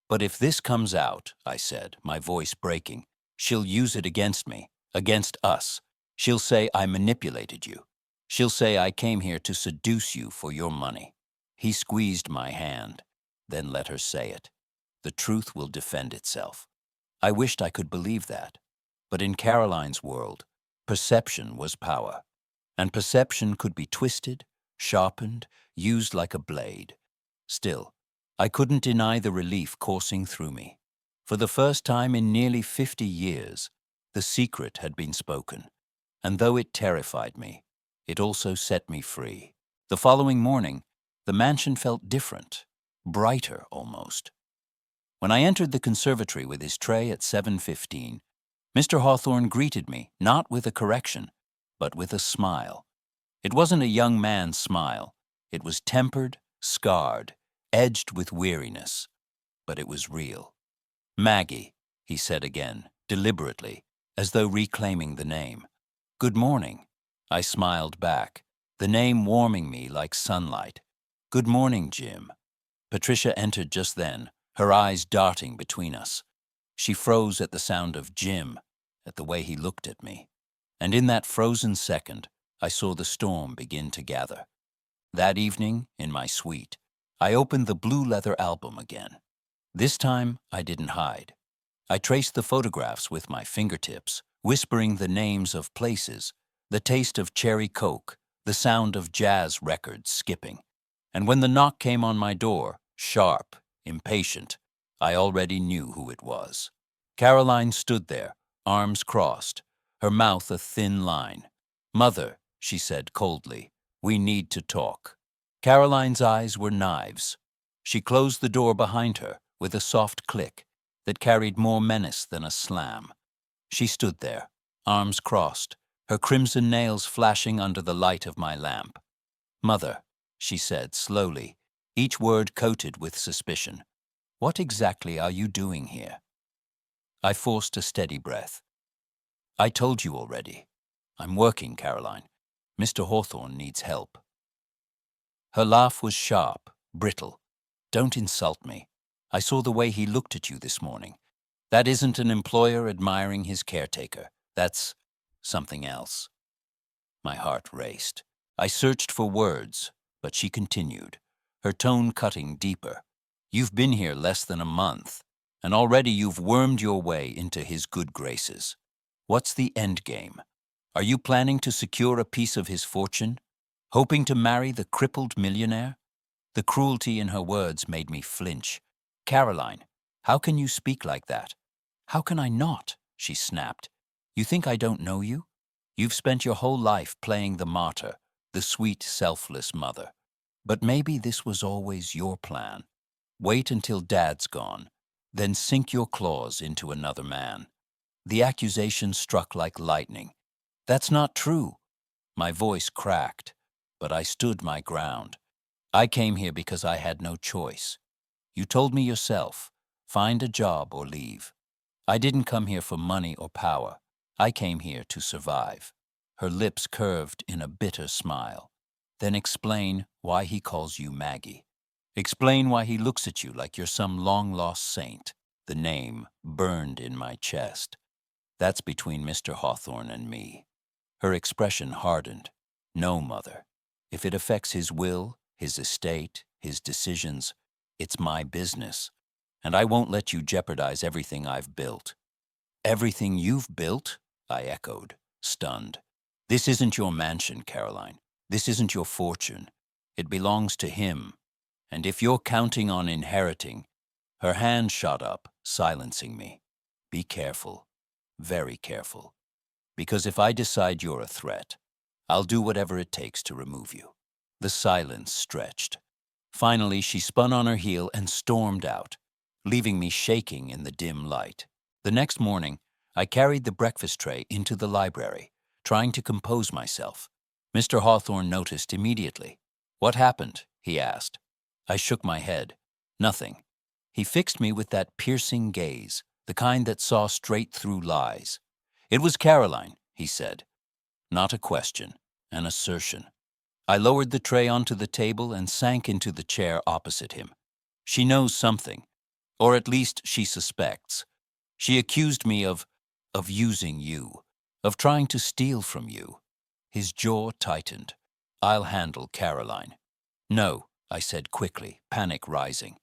But if this comes out, I said, my voice breaking, she'll use it against me, against us. She'll say I manipulated you. She'll say I came here to seduce you for your money. He squeezed my hand, then let her say it. The truth will defend itself. I wished I could believe that. But in Caroline's world, perception was power. And perception could be twisted, sharpened, used like a blade. Still, I couldn't deny the relief coursing through me. For the first time in nearly 50 years, the secret had been spoken. And though it terrified me, it also set me free. The following morning, the mansion felt different, brighter almost. When I entered the conservatory with his tray at 7:15, Mr. Hawthorne greeted me, not with a correction, but with a smile. It wasn't a young man's smile. It was tempered, scarred, edged with weariness, but it was real. Maggie, he said again, deliberately, as though reclaiming the name. Good morning. I smiled back, the name warming me like sunlight. Good morning, Jim. Patricia entered just then, her eyes darting between us. She froze at the sound of Jim, at the way he looked at me. And in that frozen second, I saw the storm begin to gather. That evening, in my suite, I opened the blue leather album again. This time, I didn't hide. I traced the photographs with my fingertips, whispering the names of places, the taste of cherry coke, the sound of jazz records skipping. And when the knock came on my door, sharp, impatient, I already knew who it was. Caroline stood there, arms crossed, her mouth a thin line. "Mother," she said coldly, "we need to talk." Caroline's eyes were knives. She closed the door behind her with a soft click that carried more menace than a slam. She stood there, arms crossed, her crimson nails flashing under the light of my lamp. "Mother," she said slowly, each word coated with suspicion, "what exactly are you doing here?" I forced a steady breath. "I told you already. I'm working, Caroline. Mr. Hawthorne needs help." Her laugh was sharp, brittle. "Don't insult me. I saw the way he looked at you this morning. That isn't an employer admiring his caretaker. That's something else." My heart raced. I searched for words, but she continued, her tone cutting deeper. "You've been here less than a month, and already you've wormed your way into his good graces. What's the end game? Are you planning to secure a piece of his fortune? Hoping to marry the crippled millionaire?" The cruelty in her words made me flinch. "Caroline, how can you speak like that?" "How can I not?" she snapped. "You think I don't know you? You've spent your whole life playing the martyr, the sweet, selfless mother. But maybe this was always your plan. Wait until Dad's gone, then sink your claws into another man." The accusation struck like lightning. "That's not true." My voice cracked, but I stood my ground. "I came here because I had no choice. You told me yourself, find a job or leave. I didn't come here for money or power. I came here to survive." Her lips curved in a bitter smile. "Then explain why he calls you Maggie. Explain why he looks at you like you're some long-lost saint." The name burned in my chest. "That's between Mr. Hawthorne and me." Her expression hardened. "No, Mother. If it affects his will, his estate, his decisions, it's my business. And I won't let you jeopardize everything I've built." "Everything you've built?" I echoed, stunned. "This isn't your mansion, Caroline. This isn't your fortune. It belongs to him. And if you're counting on inheriting—" Her hand shot up, silencing me. "Be careful, very careful. Because if I decide you're a threat, I'll do whatever it takes to remove you." The silence stretched. Finally, she spun on her heel and stormed out, leaving me shaking in the dim light. The next morning, I carried the breakfast tray into the library, trying to compose myself. Mr. Hawthorne noticed immediately. "What happened?" he asked. I shook my head. "Nothing." He fixed me with that piercing gaze, the kind that saw straight through lies. "It was Caroline," he said. Not a question, an assertion. I lowered the tray onto the table and sank into the chair opposite him. "She knows something, or at least she suspects. She accused me of using you, of trying to steal from you." His jaw tightened. "I'll handle Caroline." "No," I said quickly, panic rising.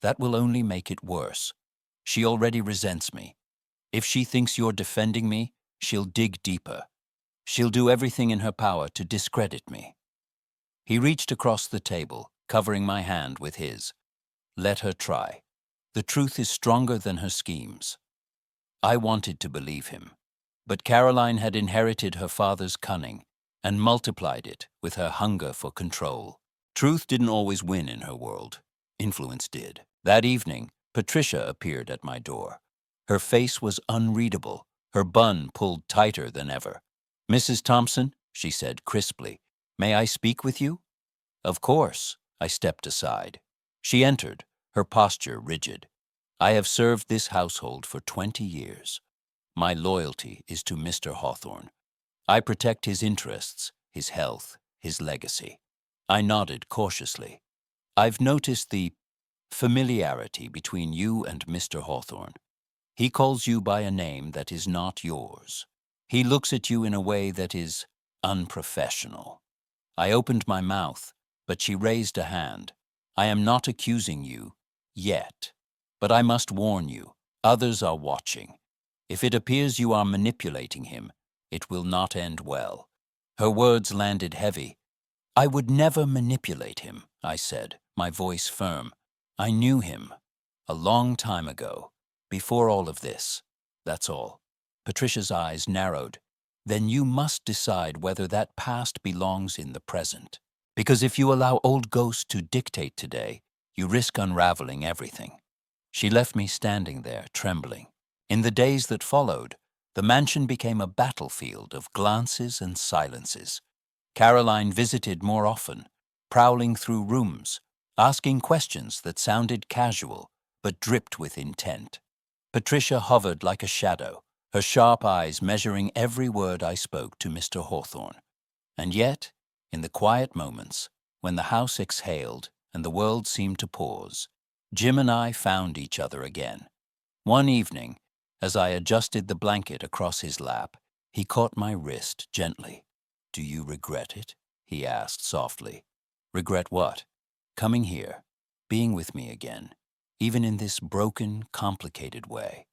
"That will only make it worse. She already resents me. If she thinks you're defending me, she'll dig deeper. She'll do everything in her power to discredit me." He reached across the table, covering my hand with his. "Let her try. The truth is stronger than her schemes." I wanted to believe him, but Caroline had inherited her father's cunning and multiplied it with her hunger for control. Truth didn't always win in her world. Influence did. That evening, Patricia appeared at my door. Her face was unreadable, her bun pulled tighter than ever. "Mrs. Thompson," she said crisply, "may I speak with you?" "Of course." I stepped aside. She entered, her posture rigid. "I have served this household for 20 years. My loyalty is to Mr. Hawthorne. I protect his interests, his health, his legacy." I nodded cautiously. "I've noticed the familiarity between you and Mr. Hawthorne. He calls you by a name that is not yours. He looks at you in a way that is Unprofessional. I opened my mouth, but she raised a hand. I am not accusing you, yet. But I must warn you, others are watching. If it appears you are manipulating him, it will not end well. Her words landed heavy. I would never manipulate him, I said, my voice firm. I knew him. A long time ago. Before all of this. That's all. Patricia's eyes narrowed. Then you must decide whether that past belongs in the present. Because if you allow old ghosts to dictate today, you risk unraveling everything. She left me standing there, trembling. In the days that followed, the mansion became a battlefield of glances and silences. Caroline visited more often, prowling through rooms, asking questions that sounded casual but dripped with intent. Patricia hovered like a shadow, her sharp eyes measuring every word I spoke to Mr. Hawthorne. And yet, in the quiet moments, when the house exhaled and the world seemed to pause, Jim and I found each other again. One evening, as I adjusted the blanket across his lap, he caught my wrist gently. "Do you regret it?" he asked softly. "Regret what?" "Coming here, being with me again, even in this broken, complicated way."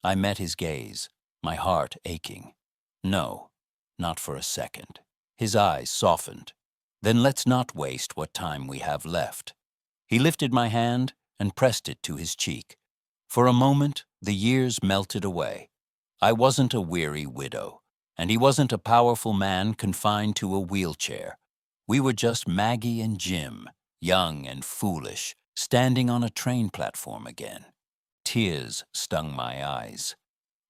I met his gaze, my heart aching. "No, not for a second." His eyes softened. "Then let's not waste what time we have left." He lifted my hand and pressed it to his cheek. For a moment, the years melted away. I wasn't a weary widow, and he wasn't a powerful man confined to a wheelchair. We were just Maggie and Jim, young and foolish, standing on a train platform again. Tears stung my eyes.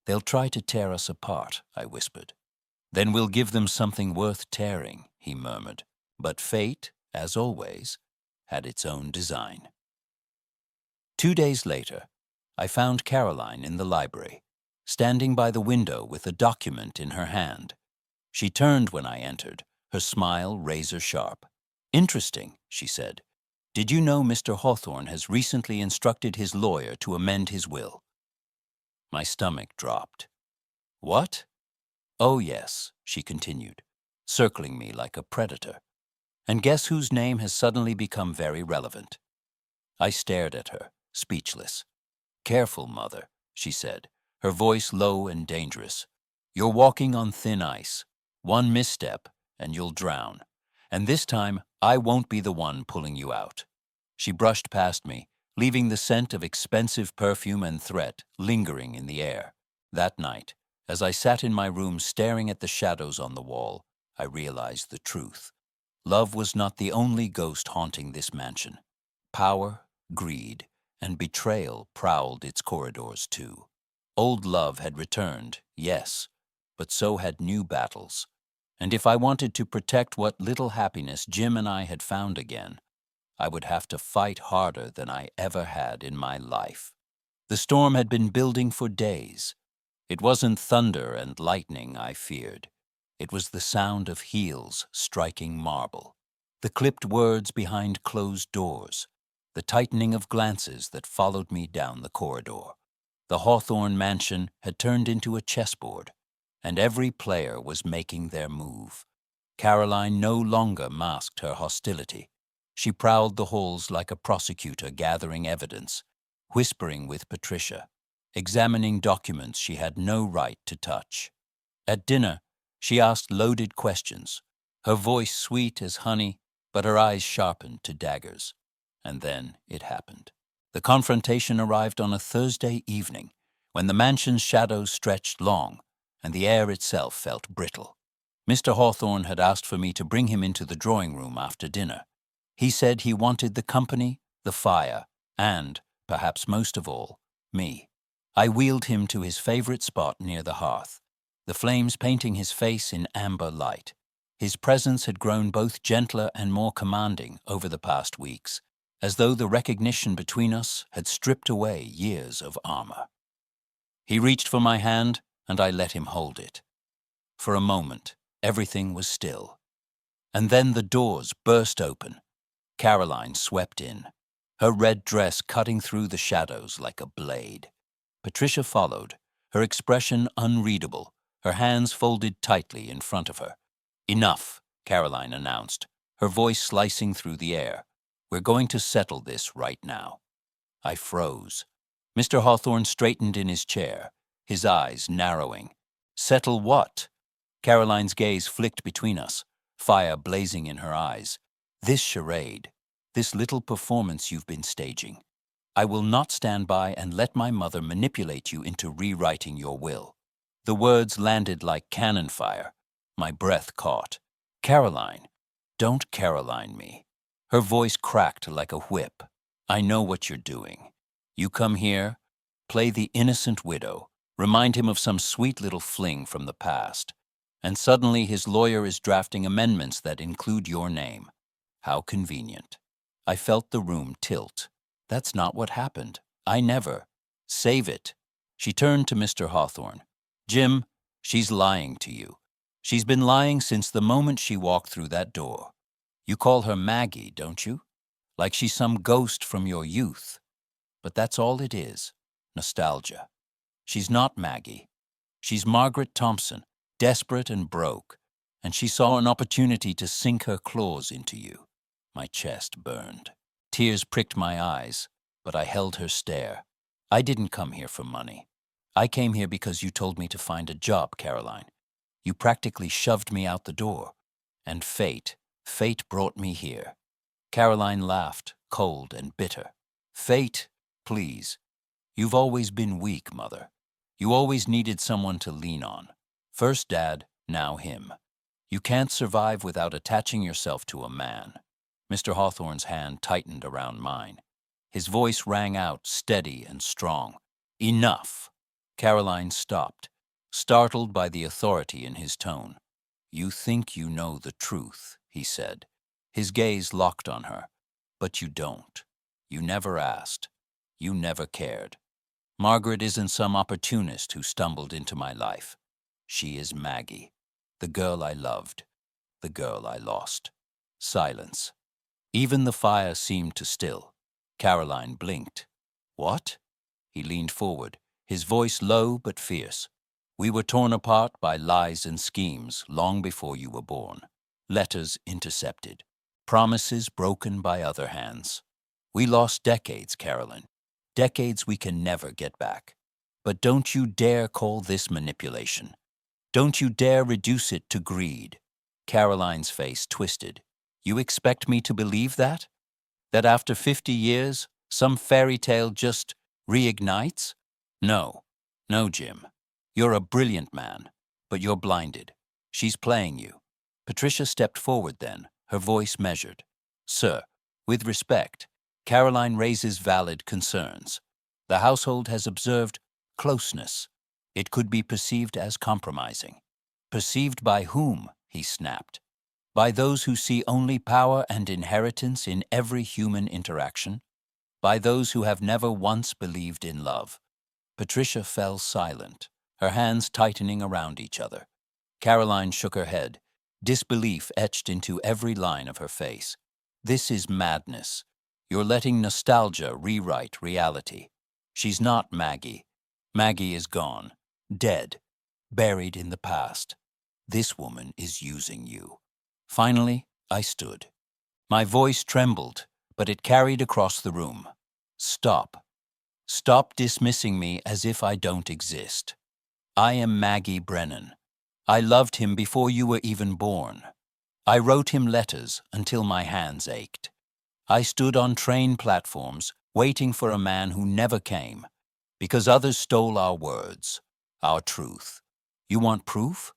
"They'll try to tear us apart," I whispered. "Then we'll give them something worth tearing," he murmured. But fate, as always, had its own design. 2 days later, I found Caroline in the library, standing by the window with a document in her hand. She turned when I entered, her smile razor-sharp. "Interesting," she said. "Did you know Mr. Hawthorne has recently instructed his lawyer to amend his will?" My stomach dropped. "What?" "Oh, yes," she continued, circling me like a predator. "And guess whose name has suddenly become very relevant?" I stared at her, speechless. "Careful, Mother," she said, her voice low and dangerous. "You're walking on thin ice. One misstep, and you'll drown. And this time, I won't be the one pulling you out." She brushed past me, leaving the scent of expensive perfume and threat lingering in the air. That night, as I sat in my room staring at the shadows on the wall, I realized the truth. Love was not the only ghost haunting this mansion. Power, greed, and betrayal prowled its corridors too. Old love had returned, yes, but so had new battles. And if I wanted to protect what little happiness Jim and I had found again, I would have to fight harder than I ever had in my life. The storm had been building for days. It wasn't thunder and lightning I feared. It was the sound of heels striking marble, the clipped words behind closed doors, the tightening of glances that followed me down the corridor. The Hawthorne mansion had turned into a chessboard, and every player was making their move. Caroline no longer masked her hostility. She prowled the halls like a prosecutor gathering evidence, whispering with Patricia, examining documents she had no right to touch. At dinner, she asked loaded questions, her voice sweet as honey, but her eyes sharpened to daggers. And then it happened. The confrontation arrived on a Thursday evening, when the mansion's shadows stretched long, and the air itself felt brittle. Mr. Hawthorne had asked for me to bring him into the drawing room after dinner. He said he wanted the company, the fire, and, perhaps most of all, me. I wheeled him to his favorite spot near the hearth, the flames painting his face in amber light. His presence had grown both gentler and more commanding over the past weeks, as though the recognition between us had stripped away years of armor. He reached for my hand, and I let him hold it. For a moment, everything was still. And then the doors burst open. Caroline swept in, her red dress cutting through the shadows like a blade. Patricia followed, her expression unreadable, her hands folded tightly in front of her. Enough, Caroline announced, her voice slicing through the air. We're going to settle this right now. I froze. Mr. Hawthorne straightened in his chair, his eyes narrowing. Settle what? Caroline's gaze flicked between us, fire blazing in her eyes. This charade, this little performance you've been staging. I will not stand by and let my mother manipulate you into rewriting your will. The words landed like cannon fire. My breath caught. Caroline, don't Caroline me. Her voice cracked like a whip. I know what you're doing. You come here, play the innocent widow, remind him of some sweet little fling from the past, and suddenly his lawyer is drafting amendments that include your name. How convenient. I felt the room tilt. That's not what happened. I never. Save it. She turned to Mr. Hawthorne. Jim, she's lying to you. She's been lying since the moment she walked through that door. You call her Maggie, don't you? Like she's some ghost from your youth. But that's all it is. Nostalgia. She's not Maggie. She's Margaret Thompson, desperate and broke, and she saw an opportunity to sink her claws into you. My chest burned. Tears pricked my eyes, but I held her stare. I didn't come here for money. I came here because you told me to find a job, Caroline. You practically shoved me out the door. And fate brought me here. Caroline laughed, cold and bitter. Fate, please. You've always been weak, Mother. You always needed someone to lean on. First Dad, now him. You can't survive without attaching yourself to a man. Mr. Hawthorne's hand tightened around mine. His voice rang out, steady and strong. Enough! Caroline stopped, startled by the authority in his tone. You think you know the truth, he said. His gaze locked on her. But you don't. You never asked. You never cared. Margaret isn't some opportunist who stumbled into my life. She is Maggie, the girl I loved, the girl I lost. Silence. Even the fire seemed to still. Caroline blinked. What? He leaned forward, his voice low but fierce. We were torn apart by lies and schemes long before you were born. Letters intercepted. Promises broken by other hands. We lost decades, Caroline. Decades we can never get back. But don't you dare call this manipulation. Don't you dare reduce it to greed. Caroline's face twisted. You expect me to believe that? That after 50 years, some fairy tale just reignites? No. No, Jim. You're a brilliant man, but you're blinded. She's playing you. Patricia stepped forward then, her voice measured. Sir, with respect, Caroline raises valid concerns. The household has observed closeness. It could be perceived as compromising. Perceived by whom? He snapped. By those who see only power and inheritance in every human interaction. By those who have never once believed in love. Patricia fell silent, her hands tightening around each other. Caroline shook her head, disbelief etched into every line of her face. This is madness. You're letting nostalgia rewrite reality. She's not Maggie. Maggie is gone, dead, buried in the past. This woman is using you. Finally, I stood. My voice trembled, but it carried across the room. Stop. Stop dismissing me as if I don't exist. I am Maggie Brennan. I loved him before you were even born. I wrote him letters until my hands ached. I stood on train platforms waiting for a man who never came, because others stole our words, our truth. You want proof?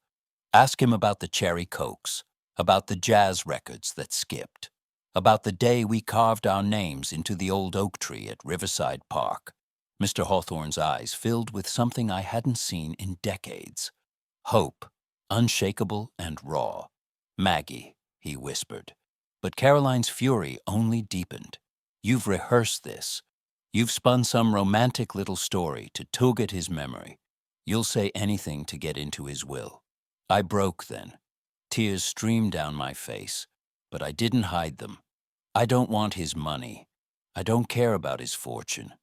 Ask him about the cherry cokes, about the jazz records that skipped, about the day we carved our names into the old oak tree at Riverside Park. Mr. Hawthorne's eyes filled with something I hadn't seen in decades. Hope, unshakable and raw. Maggie, he whispered. But Caroline's fury only deepened. You've rehearsed this. You've spun some romantic little story to tug at his memory. You'll say anything to get into his will. I broke then. Tears streamed down my face, but I didn't hide them. I don't want his money. I don't care about his fortune.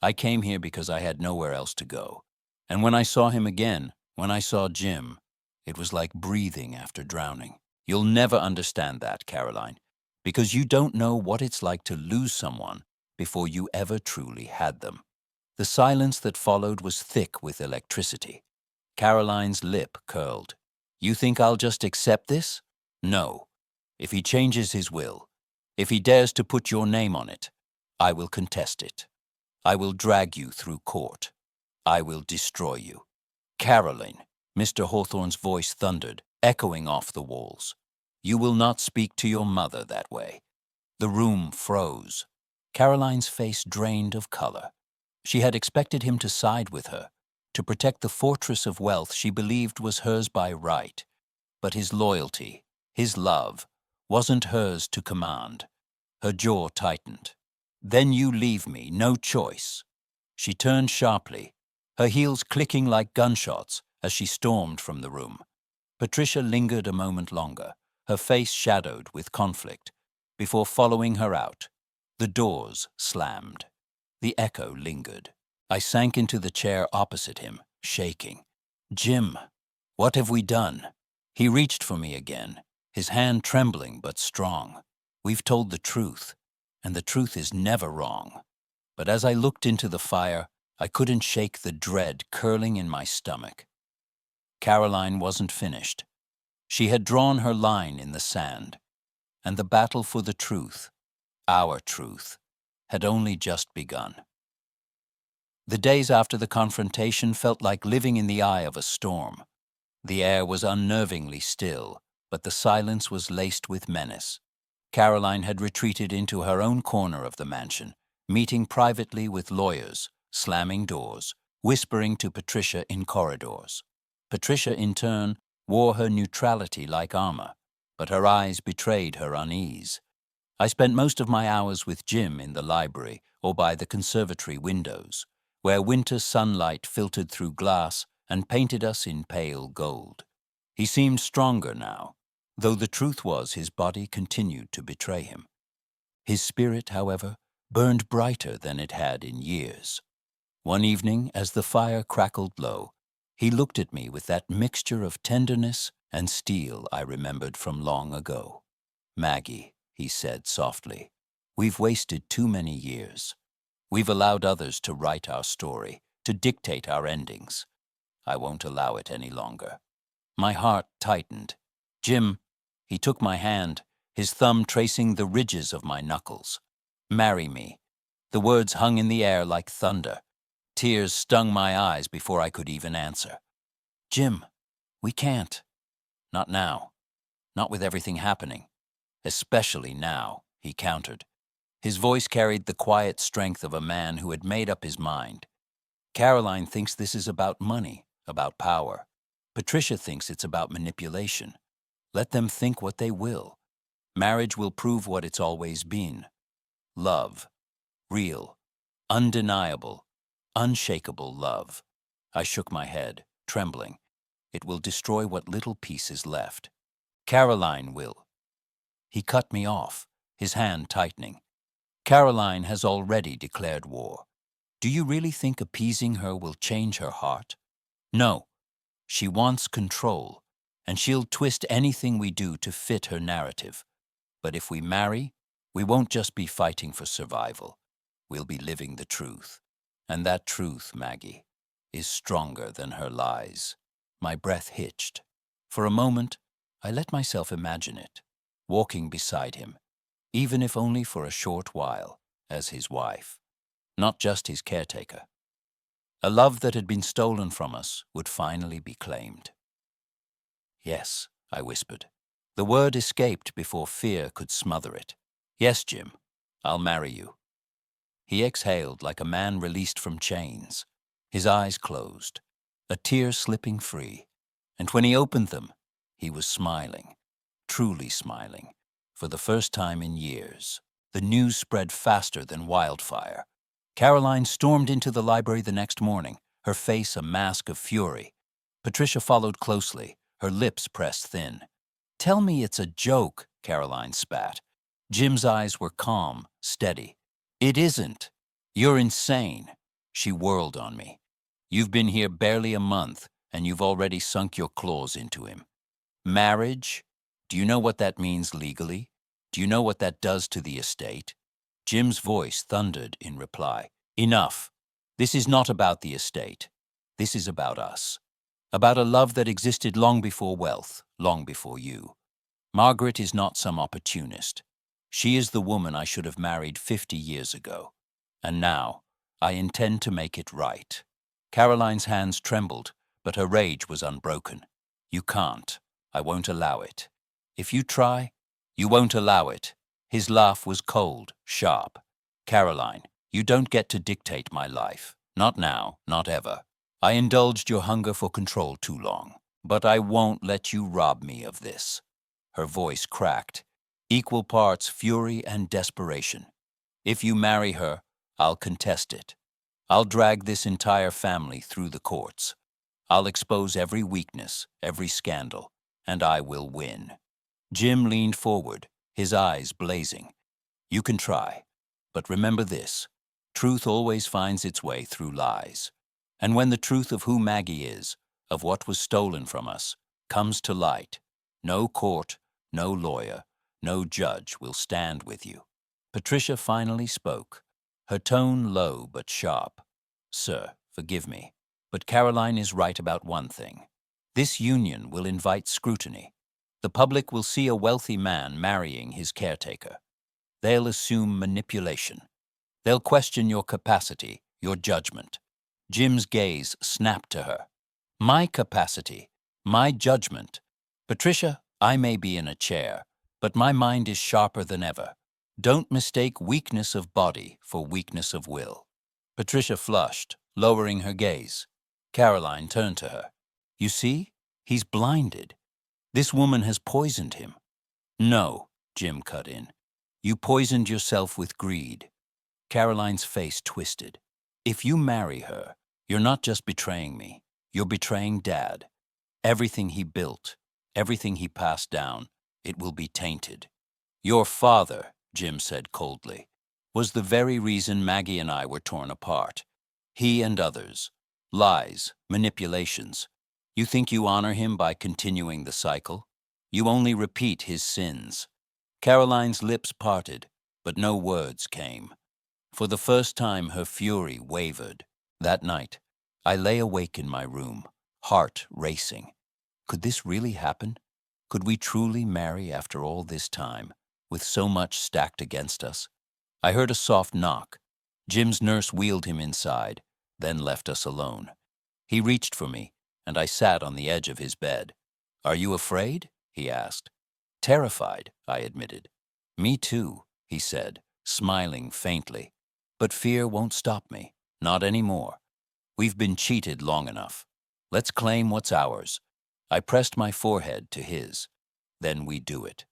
I came here because I had nowhere else to go. And when I saw him again, when I saw Jim, it was like breathing after drowning. You'll never understand that, Caroline, because you don't know what it's like to lose someone before you ever truly had them. The silence that followed was thick with electricity. Caroline's lip curled. You think I'll just accept this? No. If he changes his will, if he dares to put your name on it, I will contest it. I will drag you through court. I will destroy you. Caroline, Mr. Hawthorne's voice thundered, echoing off the walls. You will not speak to your mother that way. The room froze. Caroline's face drained of color. She had expected him to side with her, to protect the fortress of wealth she believed was hers by right. But his loyalty, his love, wasn't hers to command. Her jaw tightened. Then you leave me no choice. She turned sharply, her heels clicking like gunshots as she stormed from the room. Patricia lingered a moment longer, her face shadowed with conflict, before following her out. The doors slammed. The echo lingered. I sank into the chair opposite him, shaking. Jim, what have we done? He reached for me again, his hand trembling but strong. We've told the truth, and the truth is never wrong. But as I looked into the fire, I couldn't shake the dread curling in my stomach. Caroline wasn't finished. She had drawn her line in the sand, and the battle for the truth, our truth, had only just begun. The days after the confrontation felt like living in the eye of a storm. The air was unnervingly still, but the silence was laced with menace. Caroline had retreated into her own corner of the mansion, meeting privately with lawyers, slamming doors, whispering to Patricia in corridors. Patricia, in turn, wore her neutrality like armor, but her eyes betrayed her unease. I spent most of my hours with Jim in the library or by the conservatory windows, where winter sunlight filtered through glass and painted us in pale gold. He seemed stronger now, though the truth was his body continued to betray him. His spirit, however, burned brighter than it had in years. One evening, as the fire crackled low, he looked at me with that mixture of tenderness and steel I remembered from long ago. Maggie, he said softly, we've wasted too many years. We've allowed others to write our story, to dictate our endings. I won't allow it any longer. My heart tightened. Jim, he took my hand, his thumb tracing the ridges of my knuckles. Marry me. The words hung in the air like thunder. Tears stung my eyes before I could even answer. Jim, we can't. Not now. Not with everything happening. Especially now, he countered. His voice carried the quiet strength of a man who had made up his mind. Caroline thinks this is about money, about power. Patricia thinks it's about manipulation. Let them think what they will. Marriage will prove what it's always been. Love. Real. Undeniable. Unshakable love. I shook my head, trembling. It will destroy what little peace is left. Caroline will. He cut me off, his hand tightening. Caroline has already declared war. Do you really think appeasing her will change her heart? No. She wants control, and she'll twist anything we do to fit her narrative. But if we marry, we won't just be fighting for survival. We'll be living the truth. And that truth, Maggie, is stronger than her lies. My breath hitched. For a moment, I let myself imagine it, walking beside him, even if only for a short while, as his wife, not just his caretaker. A love that had been stolen from us would finally be claimed. Yes, I whispered. The word escaped before fear could smother it. Yes, Jim, I'll marry you. He exhaled like a man released from chains, his eyes closed, a tear slipping free, and when he opened them, he was smiling, truly smiling, for the first time in years. The news spread faster than wildfire. Caroline stormed into the library the next morning, her face a mask of fury. Patricia followed closely, her lips pressed thin. Tell me it's a joke, Caroline spat. Jim's eyes were calm, steady. It isn't. You're insane. She whirled on me. You've been here barely a month, and you've already sunk your claws into him. Marriage? Do you know what that means legally? Do you know what that does to the estate? Jim's voice thundered in reply. Enough. This is not about the estate. This is about us. About a love that existed long before wealth, long before you. Margaret is not some opportunist. She is the woman I should have married 50 years ago. And now, I intend to make it right. Caroline's hands trembled, but her rage was unbroken. You can't. I won't allow it. If you try, you won't allow it. His laugh was cold, sharp. Caroline, you don't get to dictate my life. Not now, not ever. I indulged your hunger for control too long, but I won't let you rob me of this. Her voice cracked, equal parts fury and desperation. If you marry her, I'll contest it. I'll drag this entire family through the courts. I'll expose every weakness, every scandal, and I will win. Jim leaned forward, his eyes blazing. You can try, but remember this. Truth always finds its way through lies. And when the truth of who Maggie is, of what was stolen from us, comes to light, no court, no lawyer, no judge will stand with you. Patricia finally spoke, her tone low but sharp. Sir, forgive me, but Caroline is right about one thing. This union will invite scrutiny. The public will see a wealthy man marrying his caretaker. They'll assume manipulation. They'll question your capacity, your judgment. Jim's gaze snapped to her. My capacity, my judgment. Patricia, I may be in a chair, but my mind is sharper than ever. Don't mistake weakness of body for weakness of will. Patricia flushed, lowering her gaze. Caroline turned to her. You see, he's blinded. This woman has poisoned him. No, Jim cut in. You poisoned yourself with greed. Caroline's face twisted. If you marry her, you're not just betraying me. You're betraying Dad. Everything he built, everything he passed down, it will be tainted. Your father, Jim said coldly, was the very reason Maggie and I were torn apart. He and others. Lies, manipulations. You think you honor him by continuing the cycle? You only repeat his sins. Caroline's lips parted, but no words came. For the first time, her fury wavered. That night, I lay awake in my room, heart racing. Could this really happen? Could we truly marry after all this time, with so much stacked against us? I heard a soft knock. Jim's nurse wheeled him inside, then left us alone. He reached for me, and I sat on the edge of his bed. Are you afraid? He asked. Terrified, I admitted. Me too, he said, smiling faintly. But fear won't stop me. Not anymore. We've been cheated long enough. Let's claim what's ours. I pressed my forehead to his. Then we do it.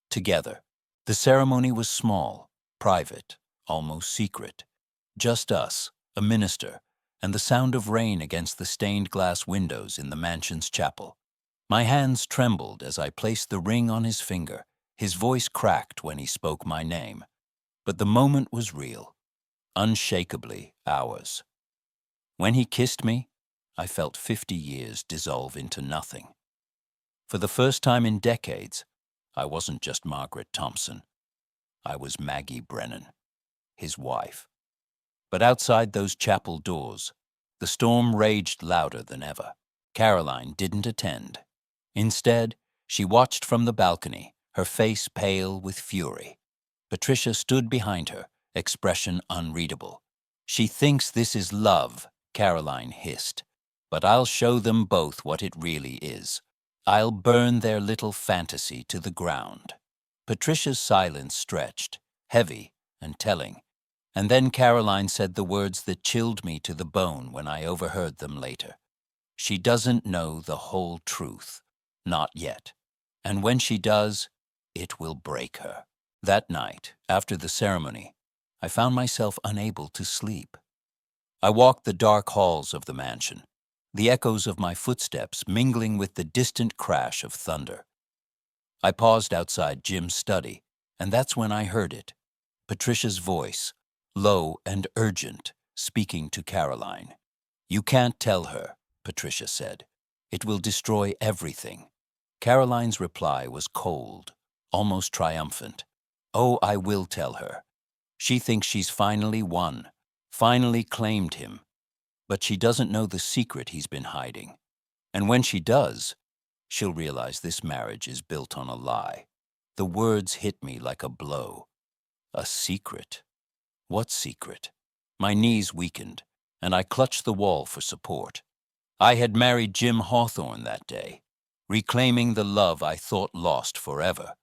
Together. The ceremony was small, private, almost secret. Just us, a minister, and the sound of rain against the stained glass windows in the mansion's chapel. My hands trembled as I placed the ring on his finger. His voice cracked when he spoke my name. But the moment was real. Unshakably ours. When he kissed me, I felt 50 years dissolve into nothing. For the first time in decades, I wasn't just Margaret Thompson. I was Maggie Brennan, his wife. But outside those chapel doors, the storm raged louder than ever. Caroline didn't attend. Instead, she watched from the balcony, her face pale with fury. Patricia stood behind her, expression unreadable. She thinks this is love, Caroline hissed. But I'll show them both what it really is. I'll burn their little fantasy to the ground. Patricia's silence stretched, heavy and telling. And then Caroline said the words that chilled me to the bone when I overheard them later. She doesn't know the whole truth. Not yet. And when she does, it will break her. That night, after the ceremony, I found myself unable to sleep. I walked the dark halls of the mansion, the echoes of my footsteps mingling with the distant crash of thunder. I paused outside Jim's study, and that's when I heard it. Patricia's voice, low and urgent, speaking to Caroline. You can't tell her, Patricia said. It will destroy everything. Caroline's reply was cold, almost triumphant. Oh, I will tell her. She thinks she's finally won, finally claimed him. But she doesn't know the secret he's been hiding. And when she does, she'll realize this marriage is built on a lie. The words hit me like a blow. A secret? What secret? My knees weakened, and I clutched the wall for support. I had married Jim Hawthorne that day, reclaiming the love I thought lost forever.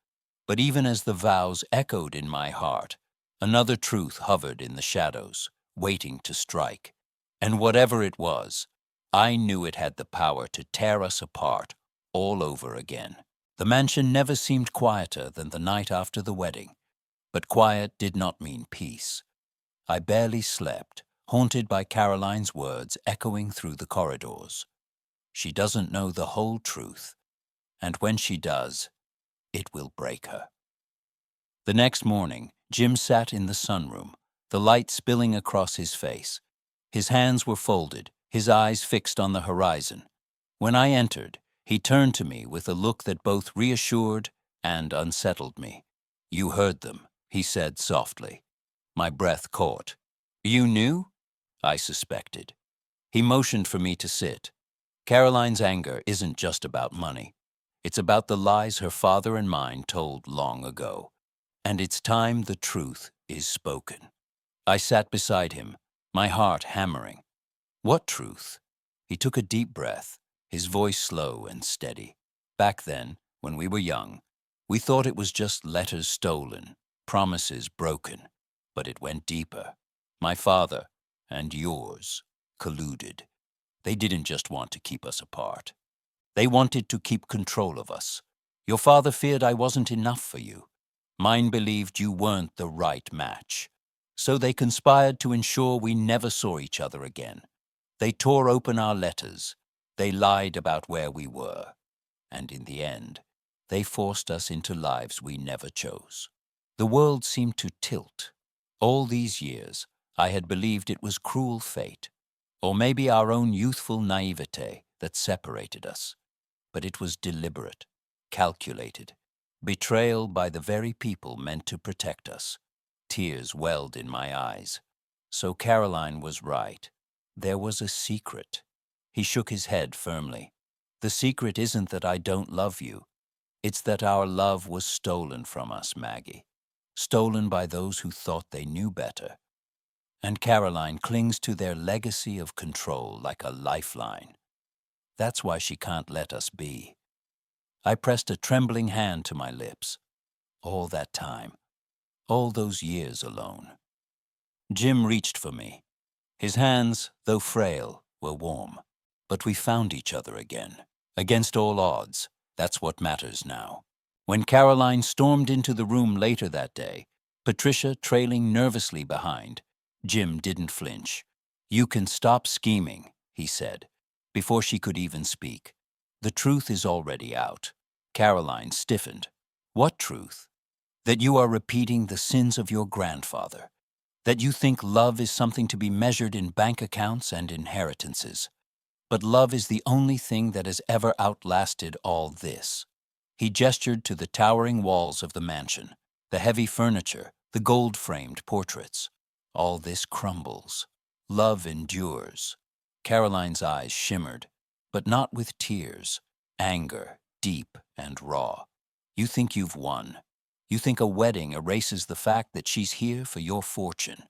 But even as the vows echoed in my heart, another truth hovered in the shadows, waiting to strike. And whatever it was, I knew it had the power to tear us apart all over again. The mansion never seemed quieter than the night after the wedding, but quiet did not mean peace. I barely slept, haunted by Caroline's words echoing through the corridors. She doesn't know the whole truth, and when she does, it will break her. The next morning, Jim sat in the sunroom, the light spilling across his face. His hands were folded, his eyes fixed on the horizon. When I entered, he turned to me with a look that both reassured and unsettled me. "You heard them," he said softly. My breath caught. "You knew?" I suspected. He motioned for me to sit. Caroline's anger isn't just about money. It's about the lies her father and mine told long ago. And it's time the truth is spoken. I sat beside him, my heart hammering. What truth? He took a deep breath, his voice slow and steady. Back then, when we were young, we thought it was just letters stolen, promises broken. But it went deeper. My father and yours colluded. They didn't just want to keep us apart. They wanted to keep control of us. Your father feared I wasn't enough for you. Mine believed you weren't the right match. So they conspired to ensure we never saw each other again. They tore open our letters. They lied about where we were. And in the end, they forced us into lives we never chose. The world seemed to tilt. All these years, I had believed it was cruel fate, or maybe our own youthful naivete that separated us. But it was deliberate, calculated, betrayal by the very people meant to protect us. Tears welled in my eyes. So Caroline was right. There was a secret. He shook his head firmly. The secret isn't that I don't love you. It's that our love was stolen from us, Maggie. Stolen by those who thought they knew better. And Caroline clings to their legacy of control like a lifeline. That's why she can't let us be. I pressed a trembling hand to my lips. All that time, all those years alone. Jim reached for me. His hands, though frail, were warm. But we found each other again. Against all odds, that's what matters now. When Caroline stormed into the room later that day, Patricia trailing nervously behind, Jim didn't flinch. "You can stop scheming," he said, before she could even speak. "The truth is already out." Caroline stiffened. "What truth?" "That you are repeating the sins of your grandfather. That you think love is something to be measured in bank accounts and inheritances. But love is the only thing that has ever outlasted all this." He gestured to the towering walls of the mansion, the heavy furniture, the gold-framed portraits. All this crumbles. Love endures. Caroline's eyes shimmered, but not with tears. Anger, deep and raw. "You think you've won. You think a wedding erases the fact that she's here for your fortune.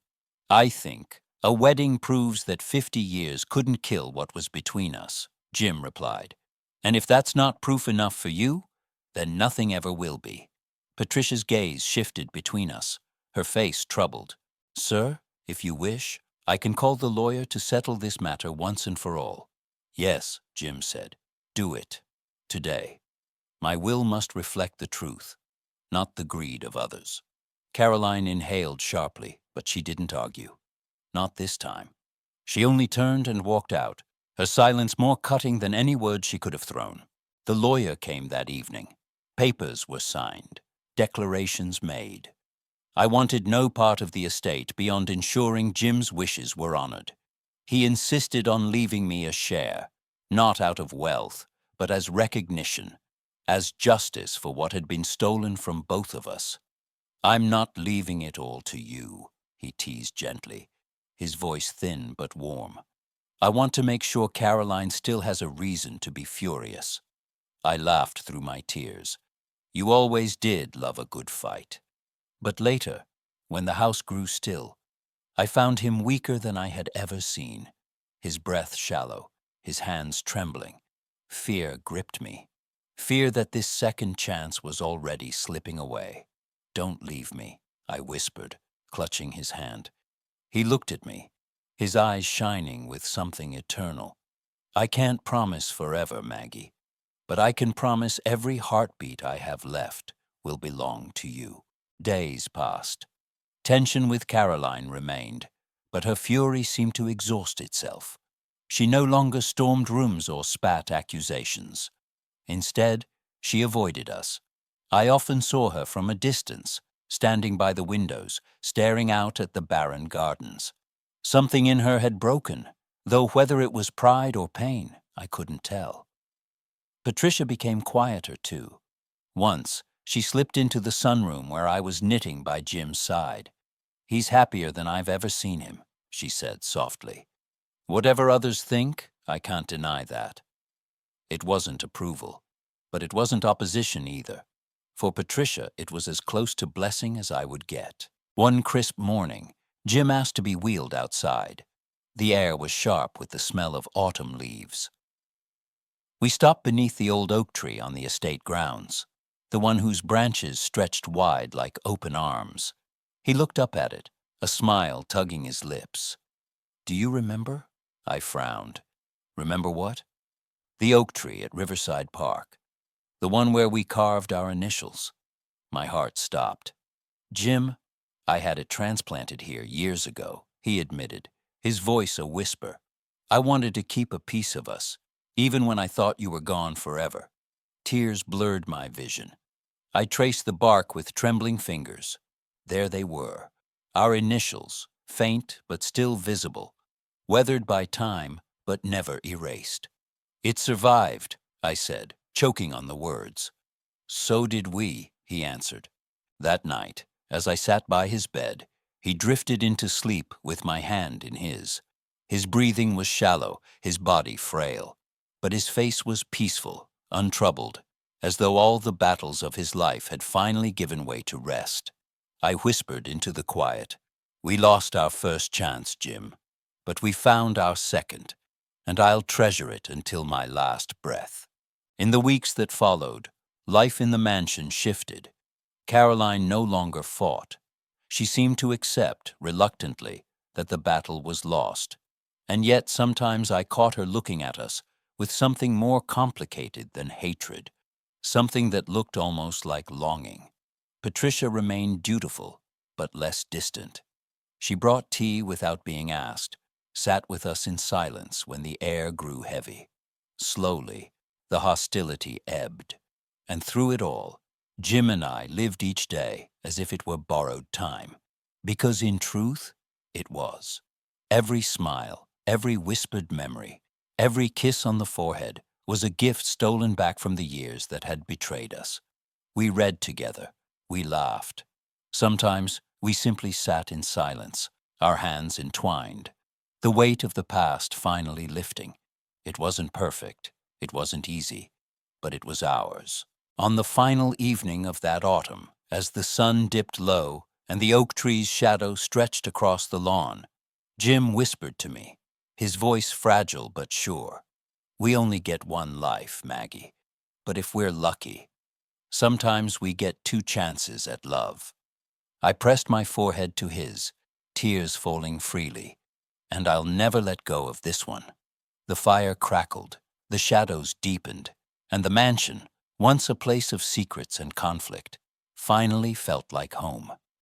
I think a wedding proves that 50 years couldn't kill what was between us," Jim replied. "And if that's not proof enough for you, then nothing ever will be." Patricia's gaze shifted between us, her face troubled. "Sir, if you wish, I can call the lawyer to settle this matter once and for all." "Yes," Jim said. "Do it. Today. My will must reflect the truth, not the greed of others." Caroline inhaled sharply, but she didn't argue. Not this time. She only turned and walked out, her silence more cutting than any word she could have thrown. The lawyer came that evening. Papers were signed, declarations made. I wanted no part of the estate beyond ensuring Jim's wishes were honored. He insisted on leaving me a share, not out of wealth, but as recognition. as justice for what had been stolen from both of us. "I'm not leaving it all to you," he teased gently, his voice thin but warm. "I want to make sure Caroline still has a reason to be furious." I laughed through my tears. "You always did love a good fight." But later, when the house grew still, I found him weaker than I had ever seen, his breath shallow, his hands trembling. Fear gripped me. Fear that this second chance was already slipping away. "Don't leave me," I whispered, clutching his hand. He looked at me, his eyes shining with something eternal. "I can't promise forever, Maggie, but I can promise every heartbeat I have left will belong to you." Days passed. Tension with Caroline remained, but her fury seemed to exhaust itself. She no longer stormed rooms or spat accusations. Instead, she avoided us. I often saw her from a distance, standing by the windows, staring out at the barren gardens. Something in her had broken, though whether it was pride or pain, I couldn't tell. Patricia became quieter, too. Once, she slipped into the sunroom where I was knitting by Jim's side. "He's happier than I've ever seen him," she said softly. "Whatever others think, I can't deny that." It wasn't approval, but it wasn't opposition either. For Patricia, it was as close to blessing as I would get. One crisp morning, Jim asked to be wheeled outside. The air was sharp with the smell of autumn leaves. We stopped beneath the old oak tree on the estate grounds, the one whose branches stretched wide like open arms. He looked up at it, a smile tugging his lips. "Do you remember?" I frowned. "Remember what?" "The oak tree at Riverside Park. The one where we carved our initials." My heart stopped. "Jim, I had it transplanted here years ago," he admitted, his voice a whisper. "I wanted to keep a piece of us, even when I thought you were gone forever." Tears blurred my vision. I traced the bark with trembling fingers. There they were, our initials, faint but still visible, weathered by time but never erased. "It survived," I said, choking on the words. "So did we," he answered. That night, as I sat by his bed, he drifted into sleep with my hand in his. His breathing was shallow, his body frail, but his face was peaceful, untroubled, as though all the battles of his life had finally given way to rest. I whispered into the quiet, "We lost our first chance, Jim, but we found our second, and I'll treasure it until my last breath." In the weeks that followed, life in the mansion shifted. Caroline no longer fought. She seemed to accept, reluctantly, that the battle was lost. And yet sometimes I caught her looking at us with something more complicated than hatred, something that looked almost like longing. Patricia remained dutiful, but less distant. She brought tea without being asked, sat with us in silence when the air grew heavy. Slowly, the hostility ebbed, and through it all, Jim and I lived each day as if it were borrowed time, because in truth, it was. Every smile, every whispered memory, every kiss on the forehead was a gift stolen back from the years that had betrayed us. We read together, we laughed. Sometimes we simply sat in silence, our hands entwined, the weight of the past finally lifting. It wasn't perfect, it wasn't easy, but it was ours. On the final evening of that autumn, as the sun dipped low and the oak tree's shadow stretched across the lawn, Jim whispered to me, his voice fragile but sure, "We only get one life, Maggie, but if we're lucky, sometimes we get two chances at love." I pressed my forehead to his, tears falling freely, and "I'll never let go of this one." The fire crackled, the shadows deepened, and the mansion, once a place of secrets and conflict, finally felt like home.